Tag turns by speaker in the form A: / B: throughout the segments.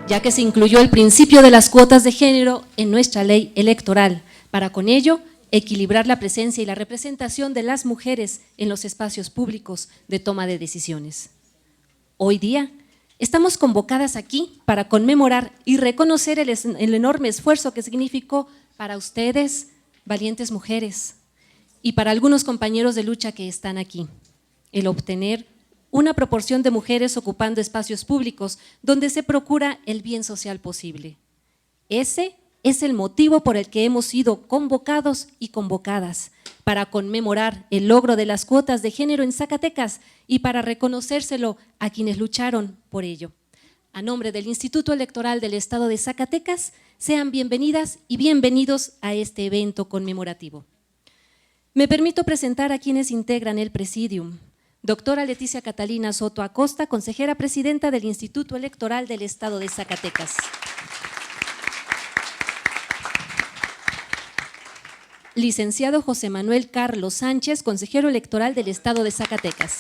A: ya que se incluyó el principio de las cuotas de género en nuestra ley electoral, para con ello equilibrar la presencia y la representación de las mujeres en los espacios públicos de toma de decisiones. Hoy día estamos convocadas aquí para conmemorar y reconocer el enorme esfuerzo que significó para ustedes, valientes mujeres, y para algunos compañeros de lucha que están aquí, el obtener una proporción de mujeres ocupando espacios públicos donde se procura el bien social posible. Ese es el motivo por el que hemos sido convocados y convocadas, para conmemorar el logro de las cuotas de género en Zacatecas y para reconocérselo a quienes lucharon por ello. A nombre del Instituto Electoral del Estado de Zacatecas, sean bienvenidas y bienvenidos a este evento conmemorativo. Me permito presentar a quienes integran el Presidium. Doctora Leticia Catalina Soto Acosta, consejera presidenta del Instituto Electoral del Estado de Zacatecas. Licenciado José Manuel Carlos Sánchez, consejero electoral del Estado de Zacatecas.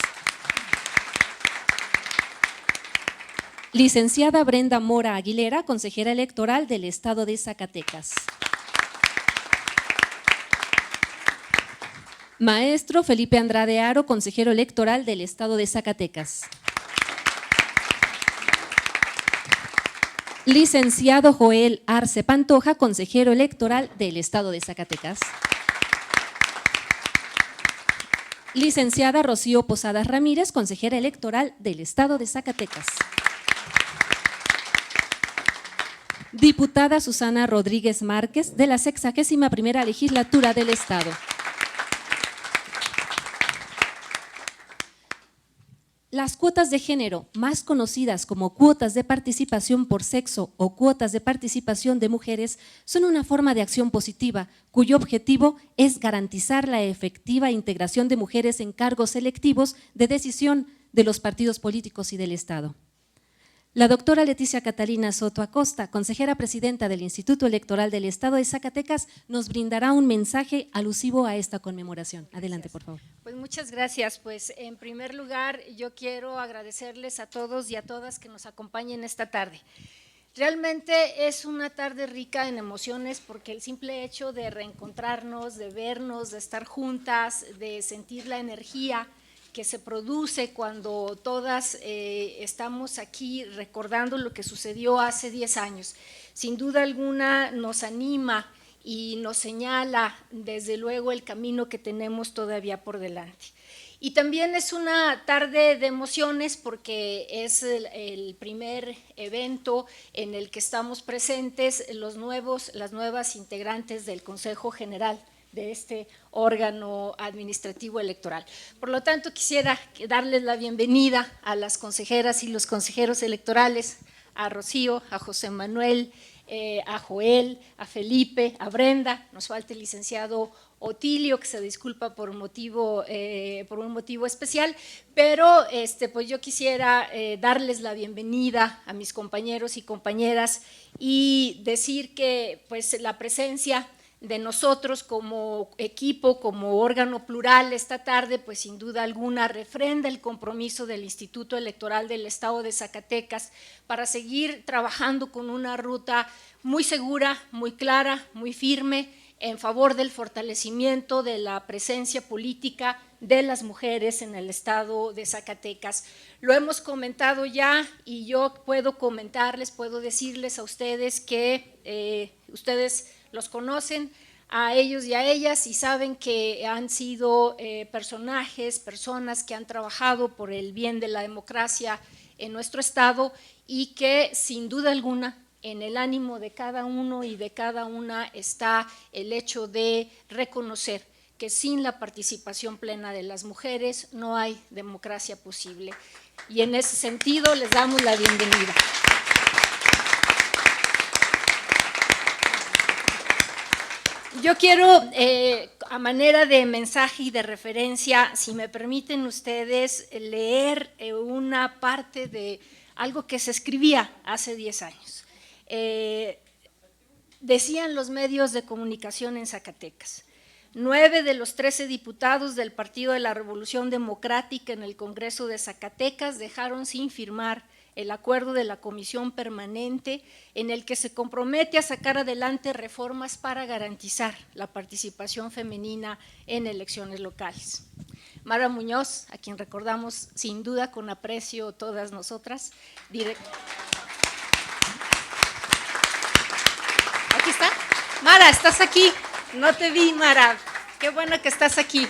A: Licenciada Brenda Mora Aguilera, consejera electoral del Estado de Zacatecas. Maestro Felipe Andrade Aro, consejero electoral del Estado de Zacatecas. Licenciado Joel Arce Pantoja, consejero electoral del Estado de Zacatecas. Licenciada Rocío Posadas Ramírez, consejera electoral del Estado de Zacatecas. Diputada Susana Rodríguez Márquez, de la 61ª Legislatura del Estado. Las cuotas de género, más conocidas como cuotas de participación por sexo o cuotas de participación de mujeres, son una forma de acción positiva cuyo objetivo es garantizar la efectiva integración de mujeres en cargos selectivos de decisión de los partidos políticos y del Estado. La doctora Leticia Catalina Soto Acosta, consejera presidenta del Instituto Electoral del Estado de Zacatecas, nos brindará un mensaje alusivo a esta conmemoración. Adelante, por favor.
B: Pues muchas gracias. Pues en primer lugar yo quiero agradecerles a todos y a todas que nos acompañen esta tarde. Realmente es una tarde rica en emociones porque el simple hecho de reencontrarnos, de vernos, de estar juntas, de sentir la energía que se produce cuando todas estamos aquí recordando lo que sucedió hace 10 años. Sin duda alguna nos anima y nos señala desde luego el camino que tenemos todavía por delante. Y también es una tarde de emociones porque es el primer evento en el que estamos presentes las nuevas integrantes del Consejo General de este órgano administrativo electoral. Por lo tanto, quisiera darles la bienvenida a las consejeras y los consejeros electorales, a Rocío, a José Manuel, a Joel, a Felipe, a Brenda, nos falta el licenciado Otilio, que se disculpa por un motivo especial, pero pues yo quisiera darles la bienvenida a mis compañeros y compañeras y decir que pues la presencia de nosotros como equipo, como órgano plural esta tarde, pues sin duda alguna refrenda el compromiso del Instituto Electoral del Estado de Zacatecas para seguir trabajando con una ruta muy segura, muy clara, muy firme en favor del fortalecimiento de la presencia política de las mujeres en el Estado de Zacatecas. Lo hemos comentado ya y yo puedo comentarles, puedo decirles a ustedes que ustedes los conocen a ellos y a ellas y saben que han sido personas que han trabajado por el bien de la democracia en nuestro Estado y que sin duda alguna en el ánimo de cada uno y de cada una está el hecho de reconocer que sin la participación plena de las mujeres no hay democracia posible. Y en ese sentido les damos la bienvenida. Yo quiero, a manera de mensaje y de referencia, si me permiten ustedes, leer una parte de algo que se escribía hace 10 años. Decían los medios de comunicación en Zacatecas, 9 de los 13 diputados del Partido de la Revolución Democrática en el Congreso de Zacatecas dejaron sin firmar el acuerdo de la Comisión Permanente en el que se compromete a sacar adelante reformas para garantizar la participación femenina en elecciones locales. Mara Muñoz, a quien recordamos sin duda con aprecio todas nosotras, aquí está. Mara, ¿estás aquí? No te vi, Mara. Qué bueno que estás aquí.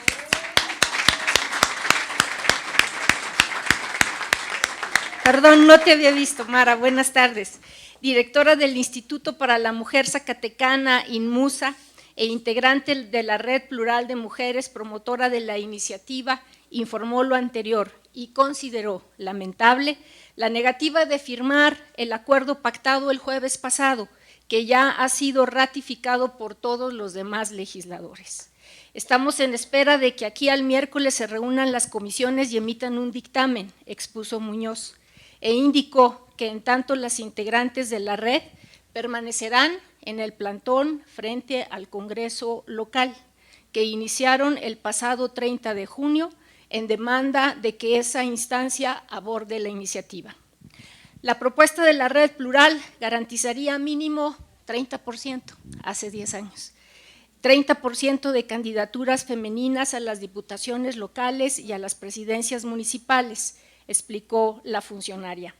B: Perdón, no te había visto, Mara. Buenas tardes. Directora del Instituto para la Mujer Zacatecana, INMUSA, e integrante de la Red Plural de Mujeres, promotora de la iniciativa, informó lo anterior y consideró lamentable la negativa de firmar el acuerdo pactado el jueves pasado, que ya ha sido ratificado por todos los demás legisladores. Estamos en espera de que aquí al miércoles se reúnan las comisiones y emitan un dictamen, expuso Muñoz, e indicó que en tanto las integrantes de la red permanecerán en el plantón frente al Congreso local, que iniciaron el pasado 30 de junio en demanda de que esa instancia aborde la iniciativa. La propuesta de la red plural garantizaría mínimo 30%, hace 10 años, 30% de candidaturas femeninas a las diputaciones locales y a las presidencias municipales, explicó la funcionaria.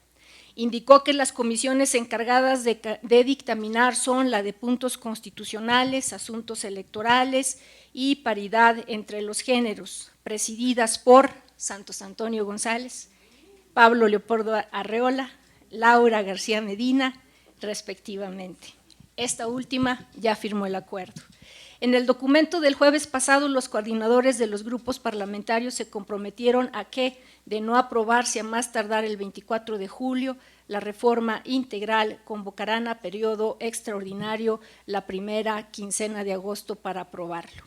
B: Indicó que las comisiones encargadas de dictaminar son la de puntos constitucionales, asuntos electorales y paridad entre los géneros, presididas por Santos Antonio González, Pablo Leopoldo Arreola, Laura García Medina, respectivamente. Esta última ya firmó el acuerdo. En el documento del jueves pasado, los coordinadores de los grupos parlamentarios se comprometieron a que, de no aprobarse a más tardar el 24 de julio, la reforma integral, convocarán a periodo extraordinario la primera quincena de agosto para aprobarlo.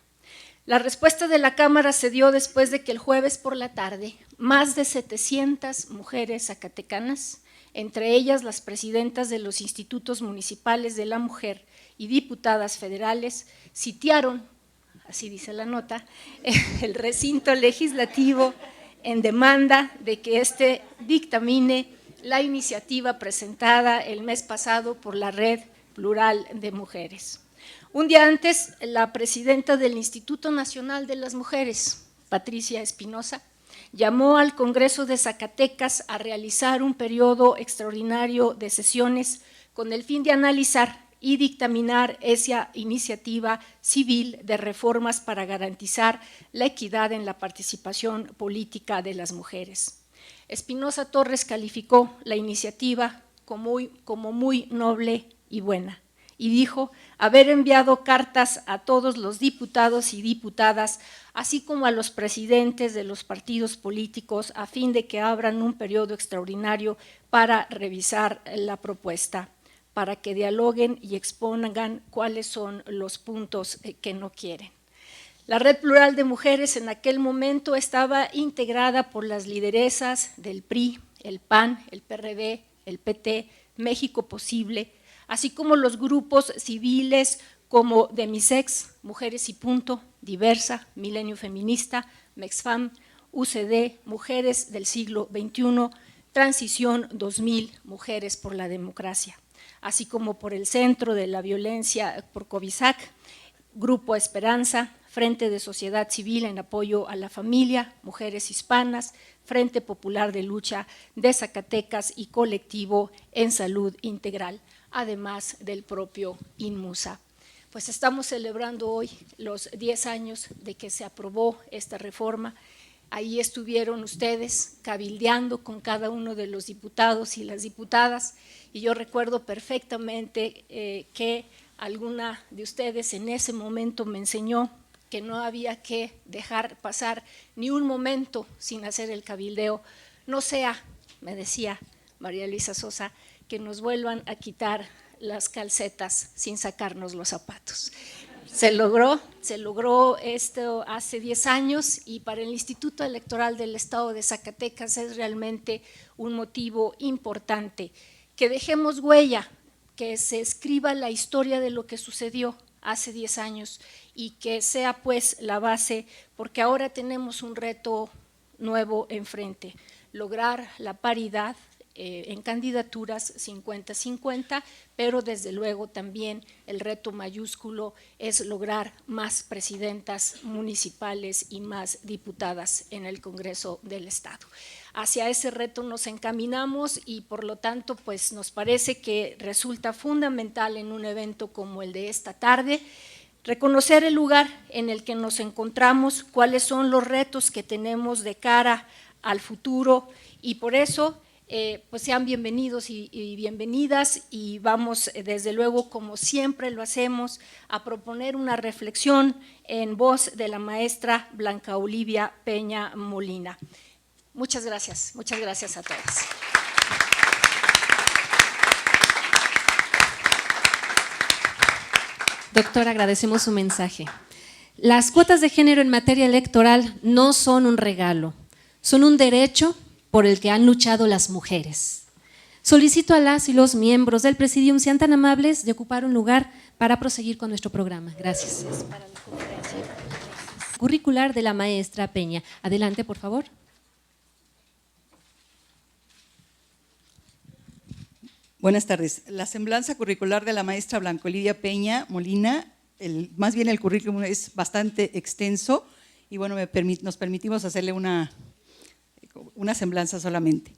B: La respuesta de la Cámara se dio después de que el jueves por la tarde, más de 700 mujeres zacatecanas, entre ellas las presidentas de los institutos municipales de la mujer y diputadas federales, sitiaron, así dice la nota, el recinto legislativo en demanda de que éste dictamine la iniciativa presentada el mes pasado por la Red Plural de Mujeres. Un día antes, la presidenta del Instituto Nacional de las Mujeres, Patricia Espinosa, llamó al Congreso de Zacatecas a realizar un periodo extraordinario de sesiones con el fin de analizar y dictaminar esa iniciativa civil de reformas para garantizar la equidad en la participación política de las mujeres. Espinosa Torres calificó la iniciativa como muy noble y buena y dijo haber enviado cartas a todos los diputados y diputadas, así como a los presidentes de los partidos políticos, a fin de que abran un periodo extraordinario para revisar la propuesta, para que dialoguen y expongan cuáles son los puntos que no quieren. La Red Plural de Mujeres en aquel momento estaba integrada por las lideresas del PRI, el PAN, el PRD, el PT, México Posible, así como los grupos civiles como Demisex, Mujeres y Punto, Diversa, Milenio Feminista, Mexfam, UCD, Mujeres del Siglo XXI, Transición 2000, Mujeres por la Democracia, así como por el Centro de la Violencia por Covisac, Grupo Esperanza, Frente de Sociedad Civil en apoyo a la familia, Mujeres Hispanas, Frente Popular de Lucha de Zacatecas y Colectivo en Salud Integral, además del propio INMUSA. Pues estamos celebrando hoy los 10 años de que se aprobó esta reforma. Ahí estuvieron ustedes cabildeando con cada uno de los diputados y las diputadas, y yo recuerdo perfectamente que alguna de ustedes en ese momento me enseñó que no había que dejar pasar ni un momento sin hacer el cabildeo, no sea, me decía María Luisa Sosa, que nos vuelvan a quitar las calcetas sin sacarnos los zapatos. Se logró esto hace 10 años y para el Instituto Electoral del Estado de Zacatecas es realmente un motivo importante. Que dejemos huella, que se escriba la historia de lo que sucedió hace 10 años y que sea pues la base, porque ahora tenemos un reto nuevo enfrente, lograr la paridad en candidaturas 50-50, pero desde luego también el reto mayúsculo es lograr más presidentas municipales y más diputadas en el Congreso del Estado. Hacia ese reto nos encaminamos y por lo tanto pues nos parece que resulta fundamental en un evento como el de esta tarde reconocer el lugar en el que nos encontramos, cuáles son los retos que tenemos de cara al futuro y por eso pues sean bienvenidos y bienvenidas y vamos desde luego como siempre lo hacemos a proponer una reflexión en voz de la maestra Blanca Olivia Peña Molina. Muchas gracias a todas.
A: Doctora, agradecemos su mensaje. Las cuotas de género en materia electoral no son un regalo, son un derecho por el que han luchado las mujeres. Solicito a las y los miembros del Presidium sean tan amables de ocupar un lugar para proseguir con nuestro programa. Gracias. Curricular de la maestra Peña. Adelante, por favor.
C: Buenas tardes. La semblanza curricular de la maestra Blanca Olivia Peña Molina, más bien el currículum es bastante extenso y bueno, nos permitimos hacerle una semblanza solamente.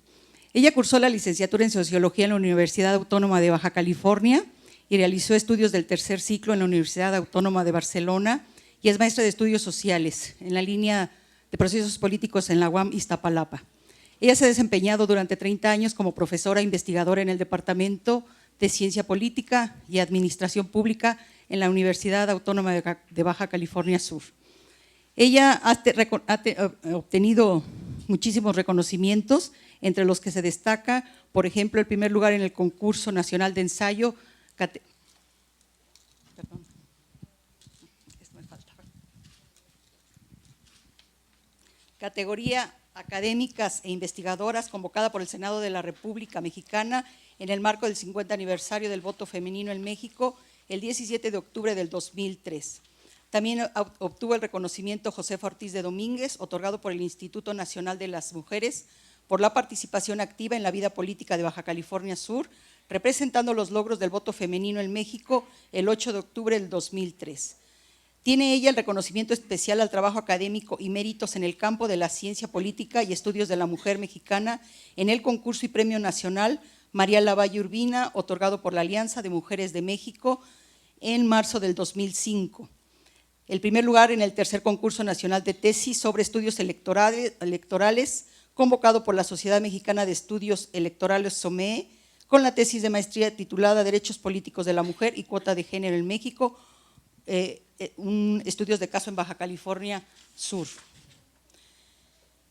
C: Ella cursó la licenciatura en Sociología en la Universidad Autónoma de Baja California y realizó estudios del tercer ciclo en la Universidad Autónoma de Barcelona y es maestra de Estudios Sociales en la línea de Procesos Políticos en la UAM Iztapalapa. Ella se ha desempeñado durante 30 años como profesora investigadora en el Departamento de Ciencia Política y Administración Pública en la Universidad Autónoma de Baja California Sur. Ella ha obtenido muchísimos reconocimientos, entre los que se destaca, por ejemplo, el primer lugar en el Concurso Nacional de Ensayo, categoría académicas e investigadoras convocada por el Senado de la República Mexicana en el marco del 50 aniversario del voto femenino en México el 17 de octubre del 2003. También obtuvo el reconocimiento Josefa Ortiz de Domínguez, otorgado por el Instituto Nacional de las Mujeres, por la participación activa en la vida política de Baja California Sur, representando los logros del voto femenino en México el 8 de octubre del 2003. Tiene ella el reconocimiento especial al trabajo académico y méritos en el campo de la ciencia política y estudios de la mujer mexicana en el concurso y premio nacional María Lavalle Urbina, otorgado por la Alianza de Mujeres de México en marzo del 2005. El primer lugar en el tercer concurso nacional de tesis sobre estudios electorales convocado por la Sociedad Mexicana de Estudios Electorales SOMEE, con la tesis de maestría titulada Derechos Políticos de la Mujer y Cuota de Género en México, estudios de caso en Baja California Sur.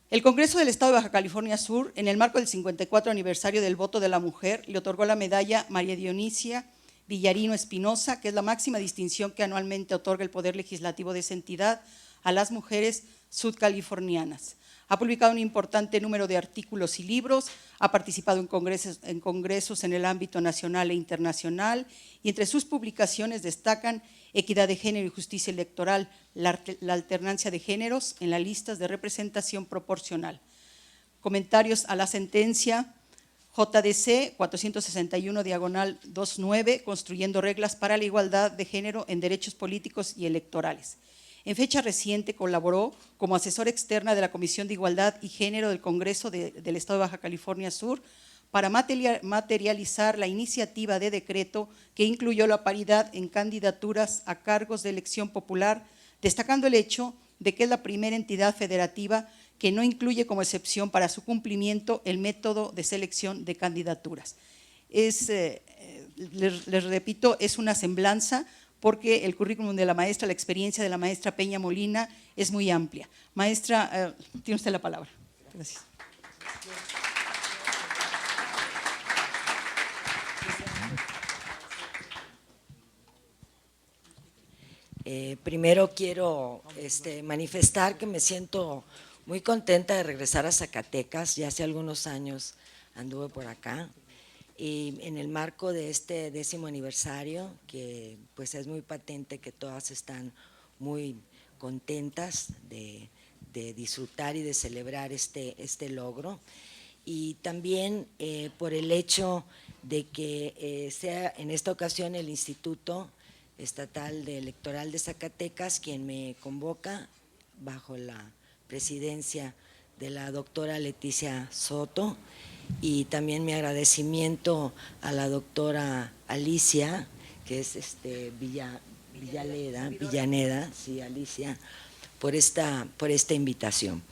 C: El Congreso del Estado de Baja California Sur, en el marco del 54 aniversario del voto de la mujer, le otorgó la medalla María Dionisia Villarino Espinosa, que es la máxima distinción que anualmente otorga el Poder Legislativo de esa entidad a las mujeres sudcalifornianas. Ha publicado un importante número de artículos y libros, ha participado en congresos en el ámbito nacional e internacional y entre sus publicaciones destacan Equidad de Género y Justicia Electoral, la alternancia de géneros en las listas de representación proporcional. Comentarios a la sentencia JDC 461/29, construyendo reglas para la igualdad de género en derechos políticos y electorales. En fecha reciente colaboró como asesora externa de la Comisión de Igualdad y Género del Congreso del Estado de Baja California Sur para materializar la iniciativa de decreto que incluyó la paridad en candidaturas a cargos de elección popular, destacando el hecho de que es la primera entidad federativa que no incluye como excepción para su cumplimiento el método de selección de candidaturas. Les repito, es una semblanza porque el currículum de la maestra, la experiencia de la maestra Peña Molina es muy amplia. Maestra, tiene usted la palabra. Gracias.
D: Primero quiero manifestar que me siento muy contenta de regresar a Zacatecas. Ya hace algunos años anduve por acá y en el marco de este 10º aniversario, que pues es muy patente que todas están muy contentas de disfrutar y de celebrar este logro. y también por el hecho de que sea en esta ocasión el Instituto Estatal Electoral de Zacatecas quien me convoca bajo la presidencia de la doctora Leticia Soto, y también mi agradecimiento a la doctora Alicia, que es Villaneda, sí, Alicia, por esta invitación.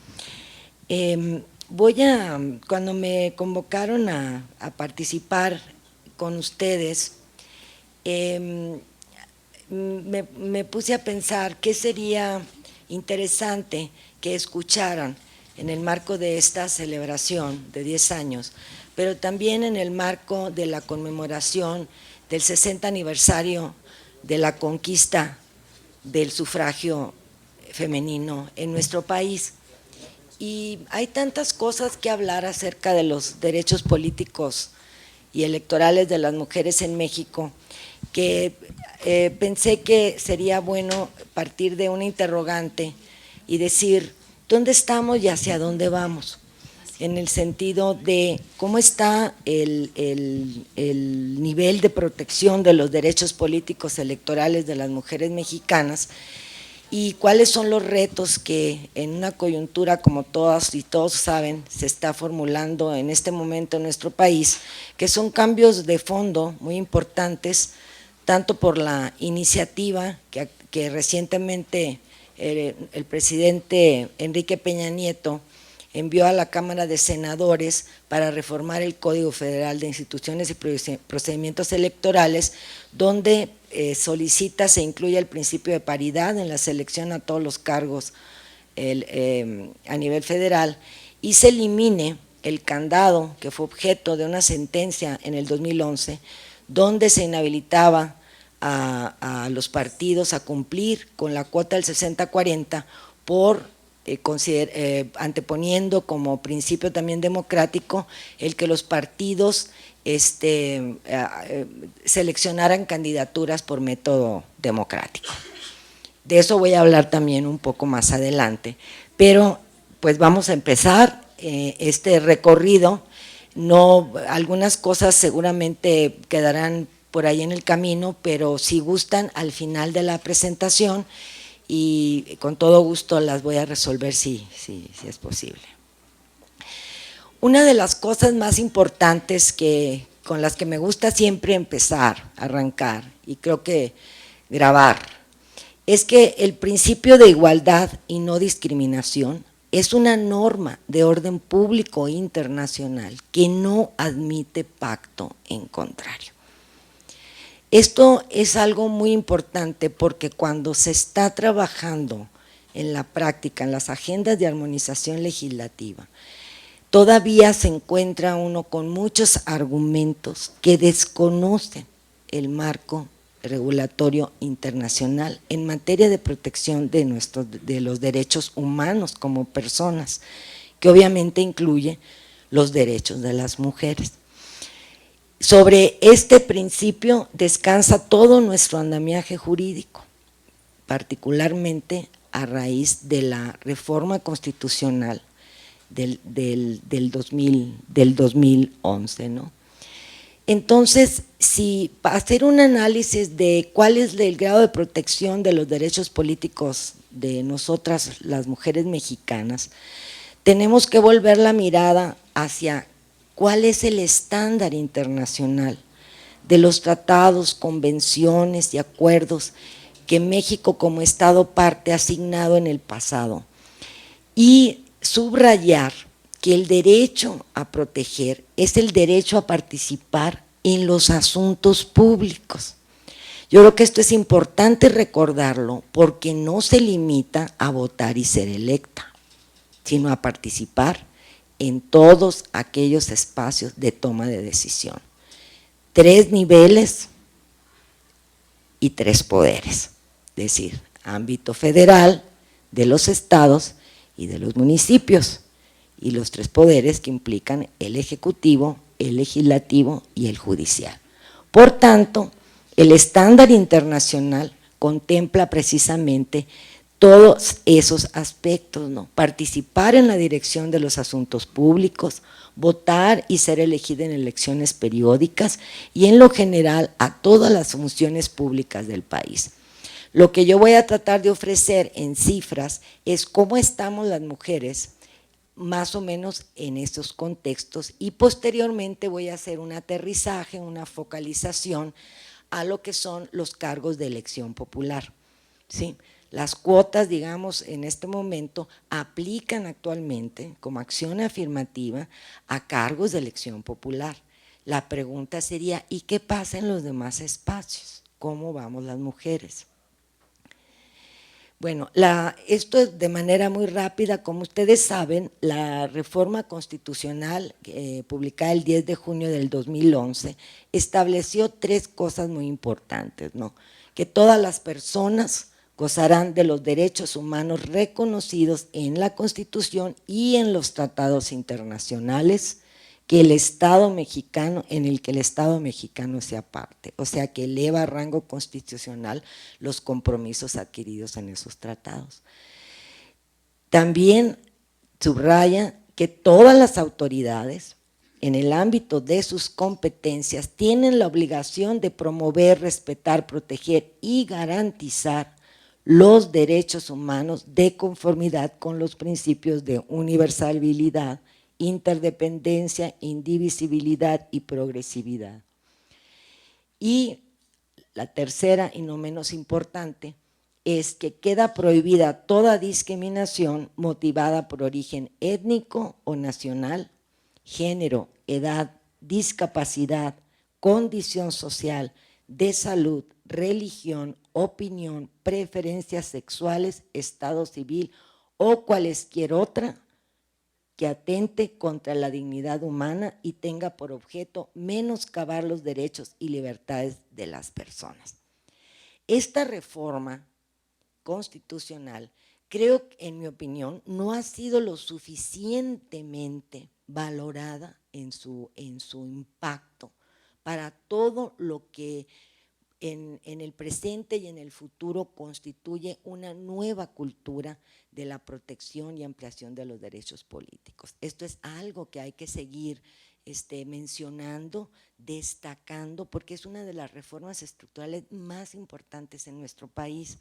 D: Cuando me convocaron a participar con ustedes, me puse a pensar qué sería interesante que escucharan en el marco de esta celebración de 10 años, pero también en el marco de la conmemoración del 60 aniversario de la conquista del sufragio femenino en nuestro país. Y hay tantas cosas que hablar acerca de los derechos políticos y electorales de las mujeres en México, que pensé que sería bueno partir de una interrogante y decir dónde estamos y hacia dónde vamos, en el sentido de cómo está el nivel de protección de los derechos políticos electorales de las mujeres mexicanas y cuáles son los retos que en una coyuntura como todas y todos saben se está formulando en este momento en nuestro país, que son cambios de fondo muy importantes, tanto por la iniciativa que recientemente el presidente Enrique Peña Nieto envió a la Cámara de Senadores para reformar el Código Federal de Instituciones y Procedimientos Electorales, donde solicita se incluya el principio de paridad en la selección a todos los cargos a nivel federal y se elimine el candado que fue objeto de una sentencia en el 2011, donde se inhabilitaba a los partidos a cumplir con la cuota del 60-40 por anteponiendo como principio también democrático el que los partidos seleccionaran candidaturas por método democrático. De eso voy a hablar también un poco más adelante, pero pues vamos a empezar este recorrido. Algunas cosas seguramente quedarán por ahí en el camino, pero si gustan al final de la presentación y con todo gusto las voy a resolver si es posible. Una de las cosas más importantes con las que me gusta siempre empezar, arrancar y creo que grabar, es que el principio de igualdad y no discriminación es una norma de orden público internacional que no admite pacto en contrario. Esto es algo muy importante porque cuando se está trabajando en la práctica, en las agendas de armonización legislativa, todavía se encuentra uno con muchos argumentos que desconocen el marco regulatorio internacional en materia de protección de los derechos humanos como personas, que obviamente incluye los derechos de las mujeres. Sobre este principio descansa todo nuestro andamiaje jurídico, particularmente a raíz de la reforma constitucional del 2011, ¿no? Entonces, si hacer un análisis de cuál es el grado de protección de los derechos políticos de nosotras, las mujeres mexicanas, tenemos que volver la mirada hacia cuál es el estándar internacional de los tratados, convenciones y acuerdos que México como Estado parte ha asignado en el pasado y subrayar que el derecho a proteger es el derecho a participar en los asuntos públicos. Yo creo que esto es importante recordarlo porque no se limita a votar y ser electa, sino a participar en todos aquellos espacios de toma de decisión. 3 niveles y 3 poderes, es decir, ámbito federal, de los estados y de los municipios, y los 3 poderes que implican el ejecutivo, el legislativo y el judicial. Por tanto, el estándar internacional contempla precisamente todos esos aspectos, ¿no? Participar en la dirección de los asuntos públicos, votar y ser elegida en elecciones periódicas y en lo general a todas las funciones públicas del país. Lo que yo voy a tratar de ofrecer en cifras es cómo estamos las mujeres más o menos en estos contextos y posteriormente voy a hacer un aterrizaje, una focalización a lo que son los cargos de elección popular, ¿sí? Las cuotas, digamos, en este momento aplican actualmente como acción afirmativa a cargos de elección popular. La pregunta sería, ¿y qué pasa en los demás espacios? ¿Cómo vamos las mujeres? Bueno, esto es de manera muy rápida. Como ustedes saben, la reforma constitucional publicada el 10 de junio del 2011 estableció 3 cosas muy importantes, ¿no? Que todas las personas gozarán de los derechos humanos reconocidos en la Constitución y en los tratados internacionales que el Estado mexicano, en el que el Estado mexicano sea parte, o sea que eleva a rango constitucional los compromisos adquiridos en esos tratados. También subraya que todas las autoridades, en el ámbito de sus competencias, tienen la obligación de promover, respetar, proteger y garantizar los derechos humanos de conformidad con los principios de universalidad, interdependencia, indivisibilidad y progresividad. Y la tercera y no menos importante es que queda prohibida toda discriminación motivada por origen étnico o nacional, género, edad, discapacidad, condición social, de salud, religión, opinión, preferencias sexuales, estado civil o cualesquier otra que atente contra la dignidad humana y tenga por objeto menoscabar los derechos y libertades de las personas. Esta reforma constitucional, creo, en mi opinión, no ha sido lo suficientemente valorada en su impacto para todo lo que en el presente y en el futuro constituye una nueva cultura de la protección y ampliación de los derechos políticos. Esto es algo que hay que seguir mencionando, destacando, porque es una de las reformas estructurales más importantes en nuestro país.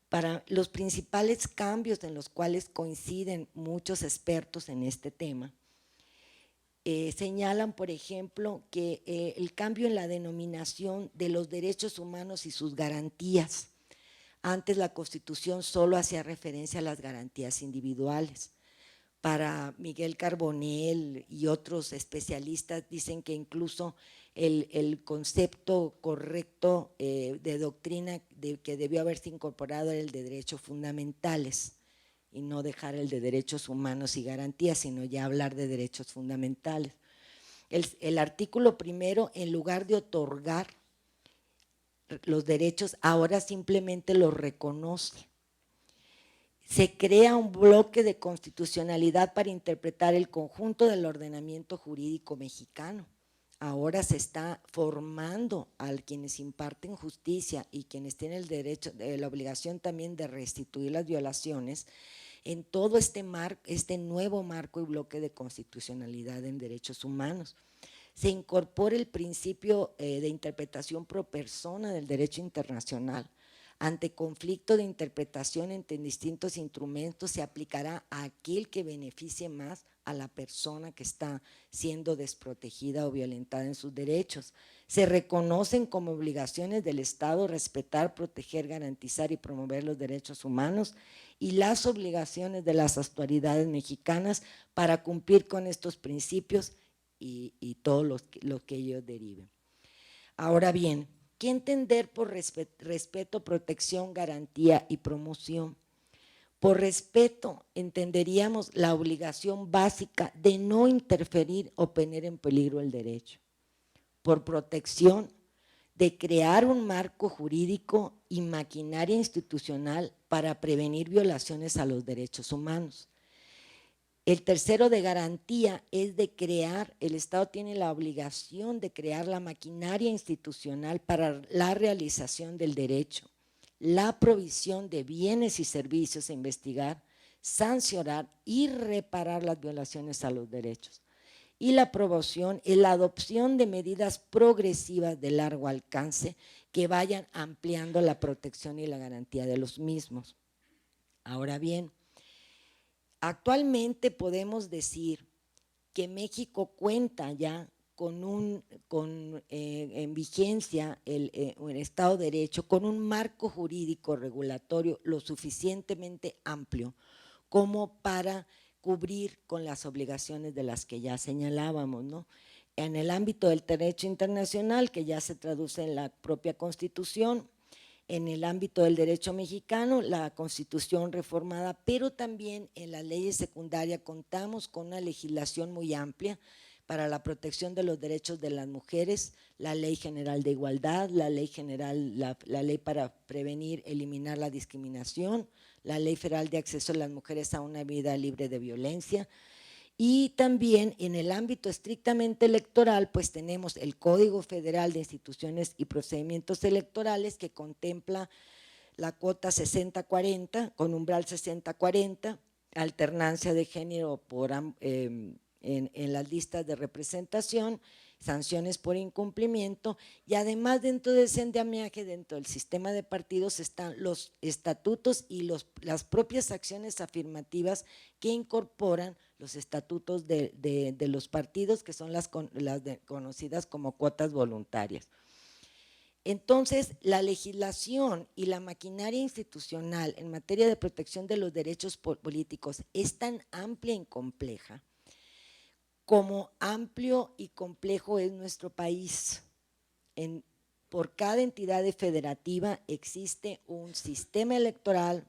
D: Para los principales cambios en los cuales coinciden muchos expertos en este tema, señalan, por ejemplo, que el cambio en la denominación de los derechos humanos y sus garantías. Antes la Constitución solo hacía referencia a las garantías individuales. Para Miguel Carbonell y otros especialistas dicen que incluso el concepto correcto de doctrina que debió haberse incorporado era el de derechos fundamentales y no dejar el de derechos humanos y garantías, sino ya hablar de derechos fundamentales. El artículo primero, en lugar de otorgar los derechos, ahora simplemente los reconoce. Se crea un bloque de constitucionalidad para interpretar el conjunto del ordenamiento jurídico mexicano. Ahora se está formando a quienes imparten justicia y quienes tienen el derecho, la obligación también de restituir las violaciones en todo este nuevo marco y bloque de constitucionalidad en derechos humanos. Se incorpora el principio de interpretación pro persona del derecho internacional. Ante conflicto de interpretación entre distintos instrumentos se aplicará a aquel que beneficie más a la persona que está siendo desprotegida o violentada en sus derechos. Se reconocen como obligaciones del Estado respetar, proteger, garantizar y promover los derechos humanos y las obligaciones de las autoridades mexicanas para cumplir con estos principios y todo lo que ellos deriven. Ahora bien, ¿qué entender por respeto, protección, garantía y promoción? Por respeto entenderíamos la obligación básica de no interferir o poner en peligro el derecho. Por protección, de crear un marco jurídico y maquinaria institucional para prevenir violaciones a los derechos humanos. El tercero, de garantía, es de crear, el Estado tiene la obligación de crear la maquinaria institucional para la realización del derecho, la provisión de bienes y servicios a investigar, sancionar y reparar las violaciones a los derechos. Y la promoción es la adopción de medidas progresivas de largo alcance que vayan ampliando la protección y la garantía de los mismos. Ahora bien, actualmente podemos decir que México cuenta ya en vigencia el Estado de Derecho, con un marco jurídico regulatorio lo suficientemente amplio como para cubrir con las obligaciones de las que ya señalábamos, ¿no? En el ámbito del derecho internacional, que ya se traduce en la propia Constitución, en el ámbito del derecho mexicano, la Constitución reformada, pero también en las leyes secundarias contamos con una legislación muy amplia para la protección de los derechos de las mujeres, la Ley General de Igualdad, la Ley General, la Ley para prevenir, eliminar la discriminación, la Ley Federal de Acceso de las Mujeres a una vida libre de violencia. Y también en el ámbito estrictamente electoral, pues tenemos el Código Federal de Instituciones y Procedimientos Electorales, que contempla la cuota 60-40, con umbral 60-40, alternancia de género por en las listas de representación, sanciones por incumplimiento, y además dentro de ese andamiaje, dentro del sistema de partidos, están los estatutos y las propias acciones afirmativas que incorporan los estatutos de los partidos, que son las conocidas como cuotas voluntarias. Entonces, la legislación y la maquinaria institucional en materia de protección de los derechos políticos es tan amplia y compleja como amplio y complejo es nuestro país. Por cada entidad federativa existe un sistema electoral,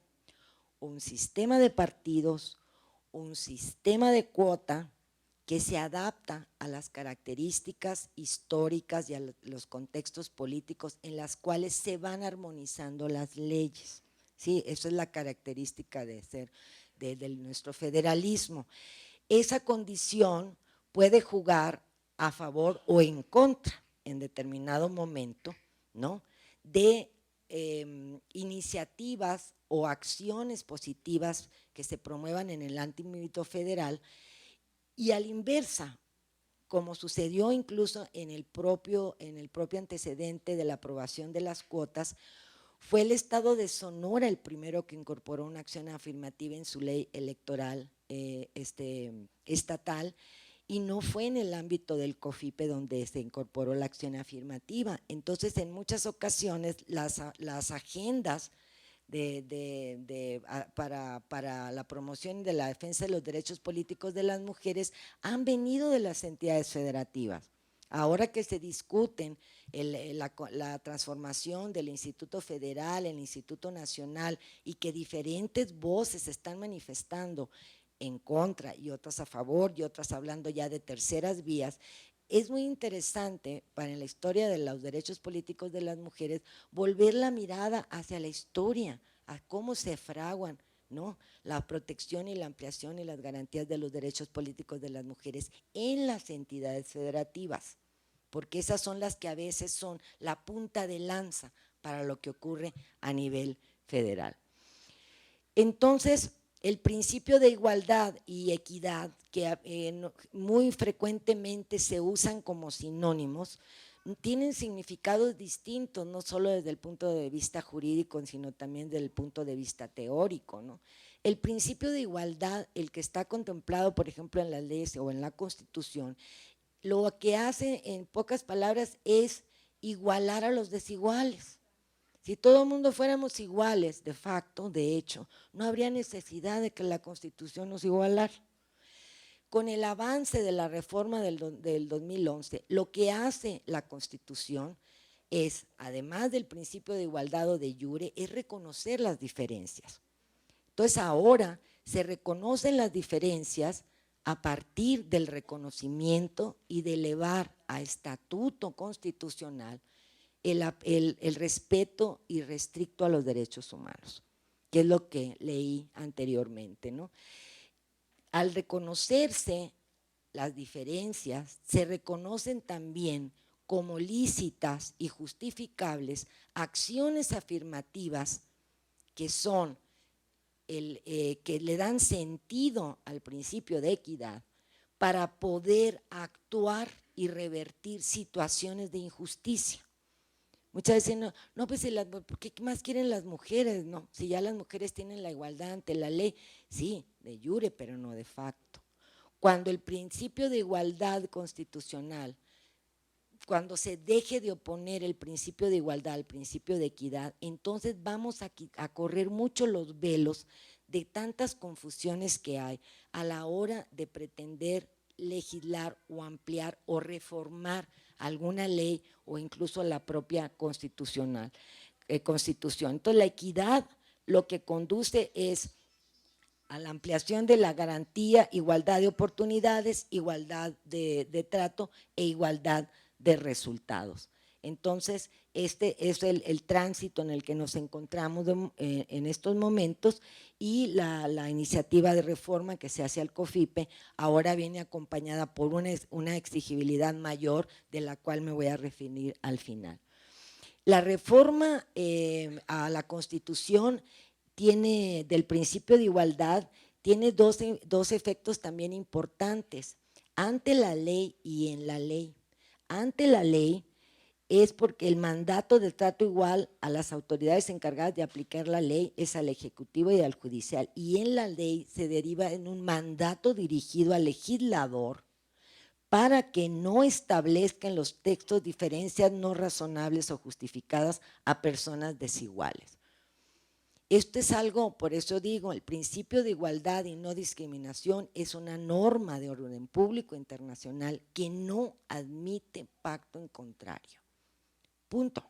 D: un sistema de partidos, un sistema de cuota que se adapta a las características históricas y a los contextos políticos en las cuales se van armonizando las leyes. Sí, esa es la característica de nuestro federalismo. Esa condición puede jugar a favor o en contra en determinado momento, ¿no?, de iniciativas o acciones positivas que se promuevan en el ámbito federal, y a la inversa, como sucedió incluso en el propio antecedente de la aprobación de las cuotas, fue el Estado de Sonora el primero que incorporó una acción afirmativa en su ley electoral estatal, y no fue en el ámbito del COFIPE donde se incorporó la acción afirmativa. Entonces, en muchas ocasiones, las agendas para la promoción y de la defensa de los derechos políticos de las mujeres han venido de las entidades federativas. Ahora que se discuten la transformación del Instituto Federal, el Instituto Nacional, y que diferentes voces están manifestando en contra y otras a favor y otras hablando ya de terceras vías, es muy interesante para la historia de los derechos políticos de las mujeres volver la mirada hacia la historia, a cómo se fraguan, ¿no?, la protección y la ampliación y las garantías de los derechos políticos de las mujeres en las entidades federativas, porque esas son las que a veces son la punta de lanza para lo que ocurre a nivel federal. Entonces, el principio de igualdad y equidad, que muy frecuentemente se usan como sinónimos, tienen significados distintos, no solo desde el punto de vista jurídico, sino también desde el punto de vista teórico, ¿no? El principio de igualdad, el que está contemplado, por ejemplo, en las leyes o en la Constitución, lo que hace, en pocas palabras, es igualar a los desiguales. Si todo el mundo fuéramos iguales, de facto, de hecho, no habría necesidad de que la Constitución nos igualara. Con el avance de la reforma del 2011, lo que hace la Constitución es, además del principio de igualdad o de iure, es reconocer las diferencias. Entonces ahora se reconocen las diferencias a partir del reconocimiento y de elevar a estatuto constitucional el respeto irrestricto a los derechos humanos, que es lo que leí anteriormente, ¿no? Al reconocerse las diferencias, se reconocen también como lícitas y justificables acciones afirmativas que son que le dan sentido al principio de equidad para poder actuar y revertir situaciones de injusticia. Muchas veces no pues ¿qué más quieren las mujeres? No, si ya las mujeres tienen la igualdad ante la ley, sí, de jure, pero no de facto. Cuando el principio de igualdad constitucional, cuando se deje de oponer el principio de igualdad al principio de equidad, entonces vamos a correr mucho los velos de tantas confusiones que hay a la hora de pretender legislar o ampliar o reformar alguna ley o incluso la propia constitución. Entonces la equidad lo que conduce es a la ampliación de la garantía, igualdad de oportunidades, igualdad de trato e igualdad de resultados. Entonces, este es el tránsito en el que nos encontramos en estos momentos, y la iniciativa de reforma que se hace al COFIPE ahora viene acompañada por una exigibilidad mayor, de la cual me voy a referir al final. La reforma a la Constitución tiene, del principio de igualdad, tiene dos efectos también importantes, ante la ley y en la ley. Ante la ley es porque el mandato de trato igual a las autoridades encargadas de aplicar la ley es al Ejecutivo y al Judicial, y en la ley se deriva en un mandato dirigido al legislador para que no establezca en los textos diferencias no razonables o justificadas a personas desiguales. Esto es algo, por eso digo, el principio de igualdad y no discriminación es una norma de orden público internacional que no admite pacto en contrario. Punto.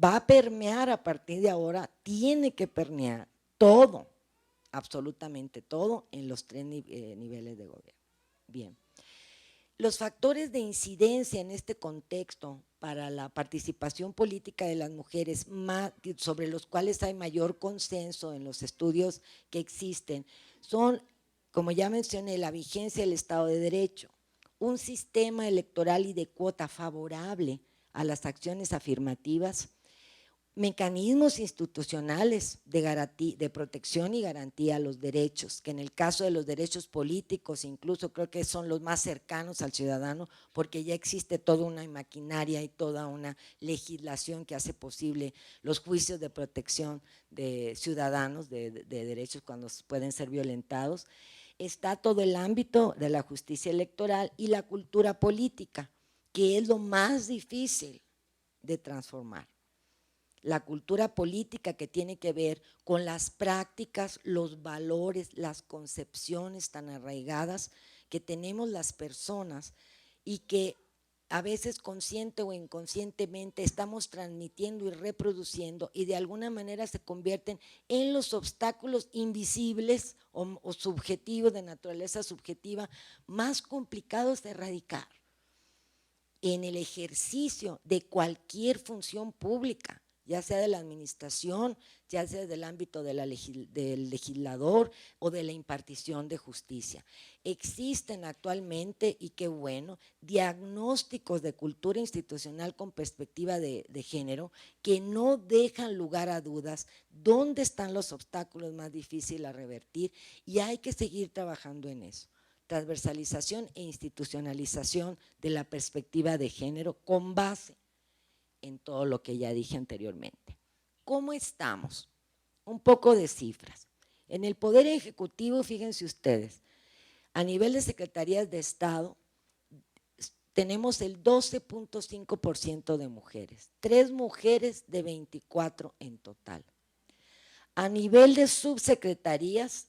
D: Va a permear a partir de ahora, tiene que permear todo, absolutamente todo, en los tres niveles de gobierno. Bien. Los factores de incidencia en este contexto para la participación política de las mujeres, sobre los cuales hay mayor consenso en los estudios que existen, son, como ya mencioné, la vigencia del Estado de Derecho, un sistema electoral y de cuota favorable a las acciones afirmativas, mecanismos institucionales de protección y garantía a los derechos, que en el caso de los derechos políticos incluso creo que son los más cercanos al ciudadano, porque ya existe toda una maquinaria y toda una legislación que hace posible los juicios de protección de ciudadanos, de derechos cuando pueden ser violentados. Está todo el ámbito de la justicia electoral y la cultura política, que es lo más difícil de transformar. La cultura política, que tiene que ver con las prácticas, los valores, las concepciones tan arraigadas que tenemos las personas y que a veces consciente o inconscientemente estamos transmitiendo y reproduciendo, y de alguna manera se convierten en los obstáculos invisibles o subjetivos, de naturaleza subjetiva, más complicados de erradicar en el ejercicio de cualquier función pública, ya sea de la administración, ya sea del ámbito del legislador o de la impartición de justicia. Existen actualmente, y qué bueno, diagnósticos de cultura institucional con perspectiva de género que no dejan lugar a dudas dónde están los obstáculos más difíciles a revertir, y hay que seguir trabajando en eso. Transversalización e institucionalización de la perspectiva de género con base en todo lo que ya dije anteriormente. ¿Cómo estamos? Un poco de cifras. En el Poder Ejecutivo, fíjense ustedes, a nivel de secretarías de Estado, tenemos el 12.5% de mujeres, 3 mujeres de 24 en total. A nivel de subsecretarías,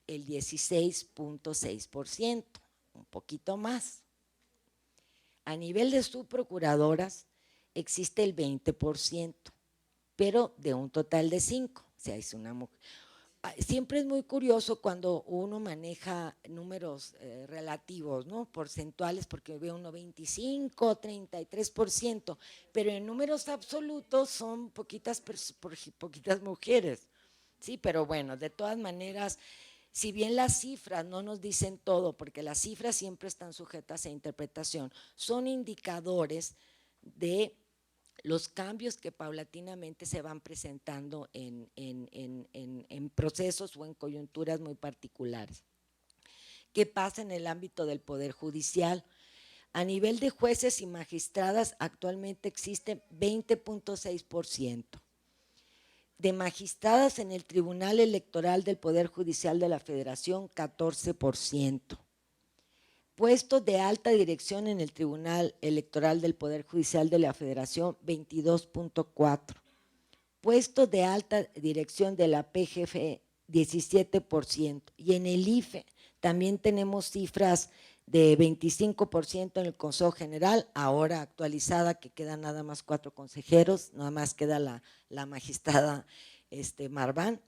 D: el 16.6%, un poquito más. A nivel de subprocuradoras existe el 20%, pero de un total de 5, o sea, es una mujer. Siempre es muy curioso cuando uno maneja números relativos, ¿no? Porcentuales, porque ve uno 25, 33%, pero en números absolutos son poquitas mujeres, sí, pero bueno, de todas maneras, si bien las cifras no nos dicen todo, porque las cifras siempre están sujetas a interpretación, son indicadores de los cambios que paulatinamente se van presentando en procesos o en coyunturas muy particulares. ¿Qué pasa en el ámbito del Poder Judicial? A nivel de jueces y magistradas actualmente existe 20.6%. De magistradas en el Tribunal Electoral del Poder Judicial de la Federación, 14%. Puestos de alta dirección en el Tribunal Electoral del Poder Judicial de la Federación, 22.4%. Puestos de alta dirección de la PGF, 17%. Y en el IFE también tenemos cifras de 25% en el Consejo General, ahora actualizada, que quedan nada más 4 consejeros, nada más queda la magistrada Marván,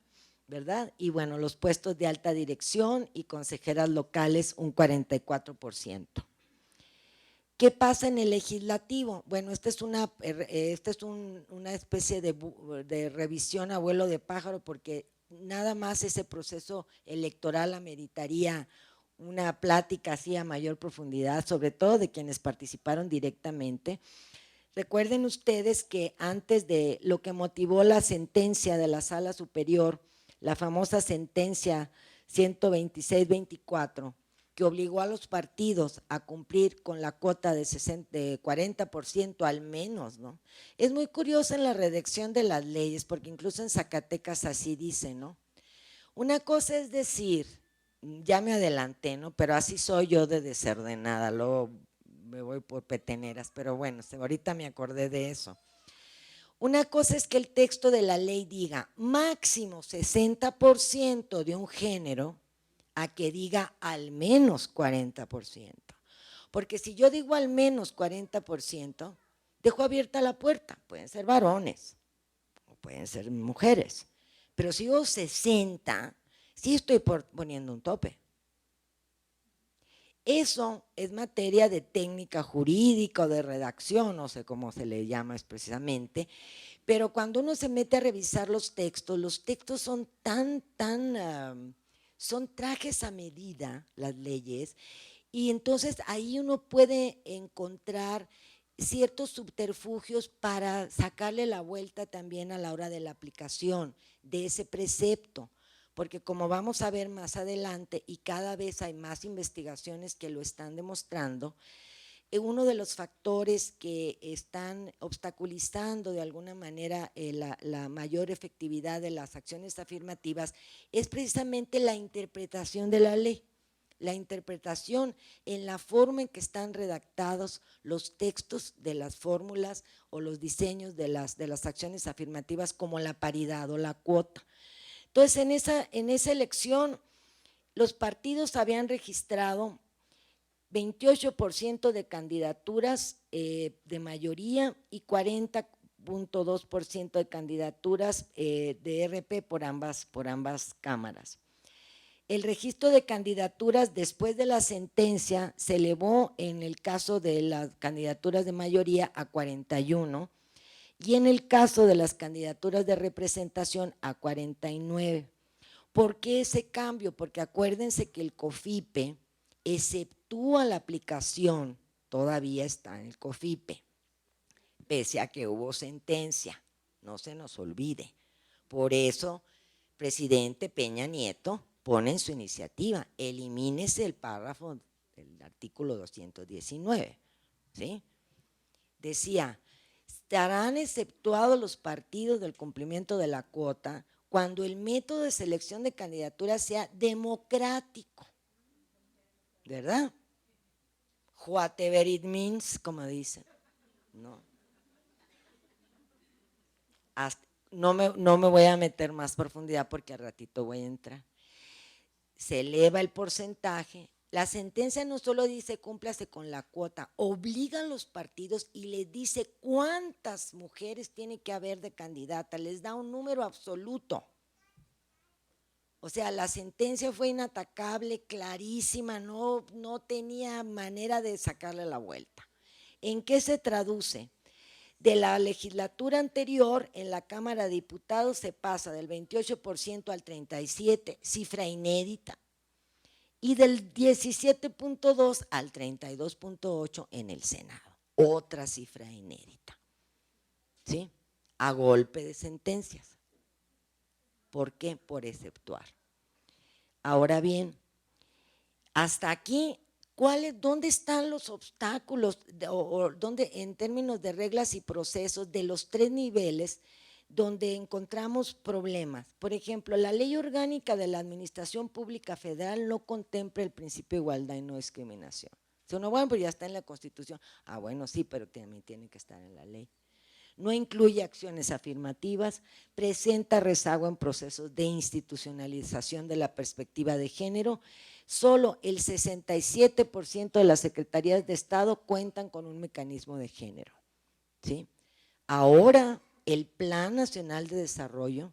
D: ¿verdad? Y bueno, los puestos de alta dirección y consejeras locales, un 44%. ¿Qué pasa en el legislativo? Bueno, esta es una especie de revisión a vuelo de pájaro, porque nada más ese proceso electoral ameritaría una plática así a mayor profundidad, sobre todo de quienes participaron directamente. Recuerden ustedes que antes de lo que motivó la sentencia de la Sala Superior, la famosa sentencia 126-24, que obligó a los partidos a cumplir con la cuota de 40% al menos, ¿no? Es muy curioso en la redacción de las leyes, porque incluso en Zacatecas así dice, ¿no? Una cosa es decir, ya me adelanté, ¿no? Pero así soy yo de desordenada, luego me voy por peteneras, pero bueno, ahorita me acordé de eso. Una cosa es que el texto de la ley diga máximo 60% de un género, a que diga al menos 40%. Porque si yo digo al menos 40%, dejo abierta la puerta, pueden ser varones o pueden ser mujeres, pero si digo 60%, sí estoy poniendo un tope. Eso es materia de técnica jurídica o de redacción, no sé cómo se le llama precisamente, pero cuando uno se mete a revisar los textos son son trajes a medida, las leyes, y entonces ahí uno puede encontrar ciertos subterfugios para sacarle la vuelta también a la hora de la aplicación de ese precepto, porque como vamos a ver más adelante, y cada vez hay más investigaciones que lo están demostrando, uno de los factores que están obstaculizando de alguna manera la mayor efectividad de las acciones afirmativas es precisamente la interpretación de la ley, la interpretación en la forma en que están redactados los textos de las fórmulas o los diseños de las acciones afirmativas, como la paridad o la cuota. Entonces, en esa elección, los partidos habían registrado 28% de candidaturas de mayoría y 40.2% de candidaturas de RP por ambas cámaras. El registro de candidaturas después de la sentencia se elevó en el caso de las candidaturas de mayoría a 41 y en el caso de las candidaturas de representación a 49. ¿Por qué ese cambio? Porque acuérdense que el COFIPE exceptúa la aplicación, todavía está en el COFIPE, pese a que hubo sentencia, no se nos olvide. Por eso, presidente Peña Nieto pone en su iniciativa, elimínese el párrafo del artículo 219, ¿sí? Decía, estarán exceptuados los partidos del cumplimiento de la cuota cuando el método de selección de candidaturas sea democrático, ¿verdad? Whatever it means, como dicen, ¿no? No me voy a meter más profundidad porque al ratito voy a entrar. Se eleva el porcentaje. La sentencia no solo dice cúmplase con la cuota, obliga a los partidos y les dice cuántas mujeres tiene que haber de candidata, les da un número absoluto. O sea, la sentencia fue inatacable, clarísima, no tenía manera de sacarle la vuelta. ¿En qué se traduce? De la legislatura anterior, en la Cámara de Diputados se pasa del 28% al 37%, cifra inédita, y del 17.2 al 32.8 en el Senado, otra cifra inédita, ¿sí? A golpe de sentencias. ¿Por qué? Por exceptuar. Ahora bien, hasta aquí, ¿dónde están los obstáculos dónde, en términos de reglas y procesos de los 3 niveles donde encontramos problemas? Por ejemplo, la Ley Orgánica de la Administración Pública Federal no contempla el principio de igualdad y no discriminación. Bueno, pues ya está en la Constitución. Bueno, sí, pero también tiene que estar en la ley. No incluye acciones afirmativas, presenta rezago en procesos de institucionalización de la perspectiva de género. Solo el 67% de las secretarías de Estado cuentan con un mecanismo de género, ¿sí? Ahora, el Plan Nacional de Desarrollo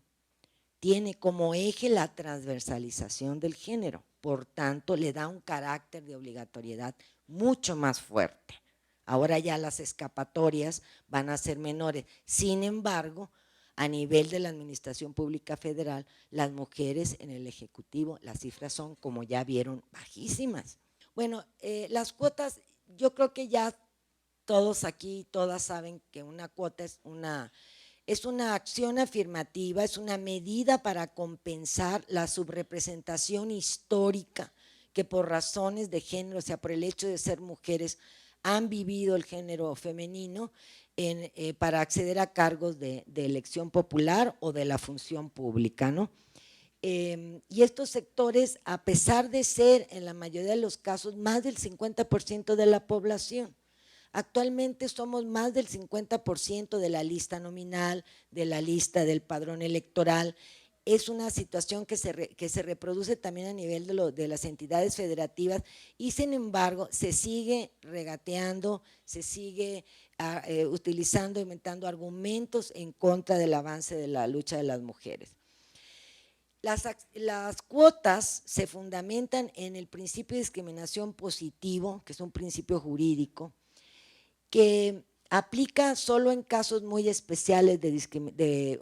D: tiene como eje la transversalización del género, por tanto, le da un carácter de obligatoriedad mucho más fuerte. Ahora ya las escapatorias van a ser menores. Sin embargo, a nivel de la Administración Pública Federal, las mujeres en el Ejecutivo, las cifras son, como ya vieron, bajísimas. Bueno, las cuotas, yo creo que ya todos aquí, todas saben que una cuota es una acción afirmativa, es una medida para compensar la subrepresentación histórica que por razones de género, o sea, por el hecho de ser mujeres, han vivido el género femenino para acceder a cargos de elección popular o de la función pública, ¿no? Y estos sectores, a pesar de ser en la mayoría de los casos más del 50% de la población, actualmente somos más del 50% de la lista nominal, de la lista del padrón electoral. Es una situación que se reproduce también a nivel de las entidades federativas y sin embargo se sigue regateando, se sigue utilizando, inventando argumentos en contra del avance de la lucha de las mujeres. Las cuotas se fundamentan en el principio de discriminación positivo, que es un principio jurídico, que aplica solo en casos muy especiales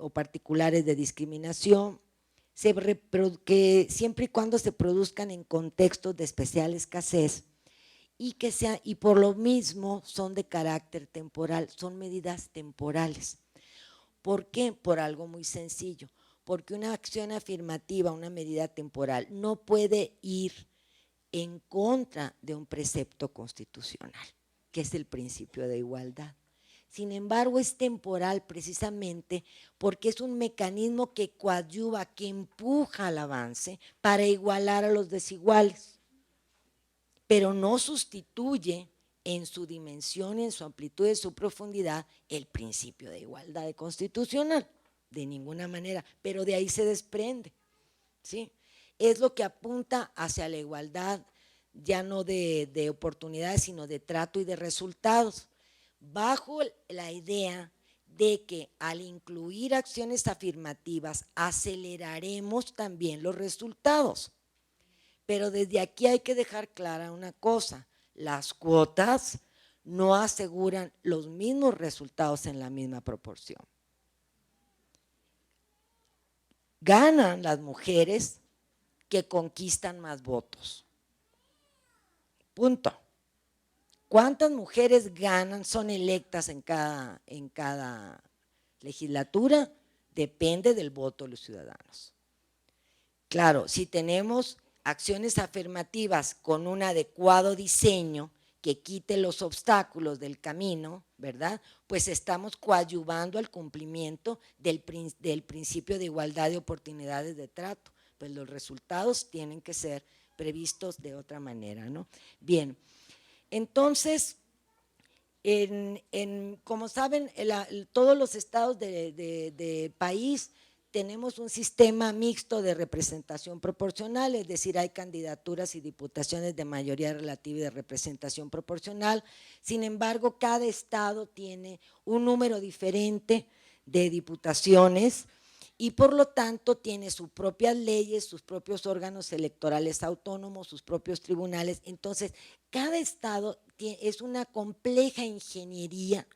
D: o particulares de discriminación, que siempre y cuando se produzcan en contextos de especial escasez y por lo mismo son de carácter temporal, son medidas temporales. ¿Por qué? Por algo muy sencillo, porque una acción afirmativa, una medida temporal, no puede ir en contra de un precepto constitucional, que es el principio de igualdad. Sin embargo, es temporal precisamente porque es un mecanismo que coadyuva, que empuja al avance para igualar a los desiguales, pero no sustituye en su dimensión, en su amplitud, en su profundidad, el principio de igualdad constitucional, de ninguna manera, pero de ahí se desprende, ¿sí? Es lo que apunta hacia la igualdad, ya no de oportunidades, sino de trato y de resultados, bajo la idea de que al incluir acciones afirmativas aceleraremos también los resultados. Pero desde aquí hay que dejar clara una cosa, las cuotas no aseguran los mismos resultados en la misma proporción. Ganan las mujeres que conquistan más votos. Punto. ¿Cuántas mujeres ganan, son electas en cada legislatura? Depende del voto de los ciudadanos. Claro, si tenemos acciones afirmativas con un adecuado diseño que quite los obstáculos del camino, ¿verdad? Pues estamos coadyuvando al cumplimiento del principio de igualdad de oportunidades de trato. Pues los resultados tienen que ser previstos de otra manera, ¿no? Bien. Entonces, como saben, todos los estados del país tenemos un sistema mixto de representación proporcional, es decir, hay candidaturas y diputaciones de mayoría relativa y de representación proporcional. Sin embargo, cada estado tiene un número diferente de diputaciones y por lo tanto tiene sus propias leyes, sus propios órganos electorales autónomos, sus propios tribunales. Entonces, cada estado es una compleja ingeniería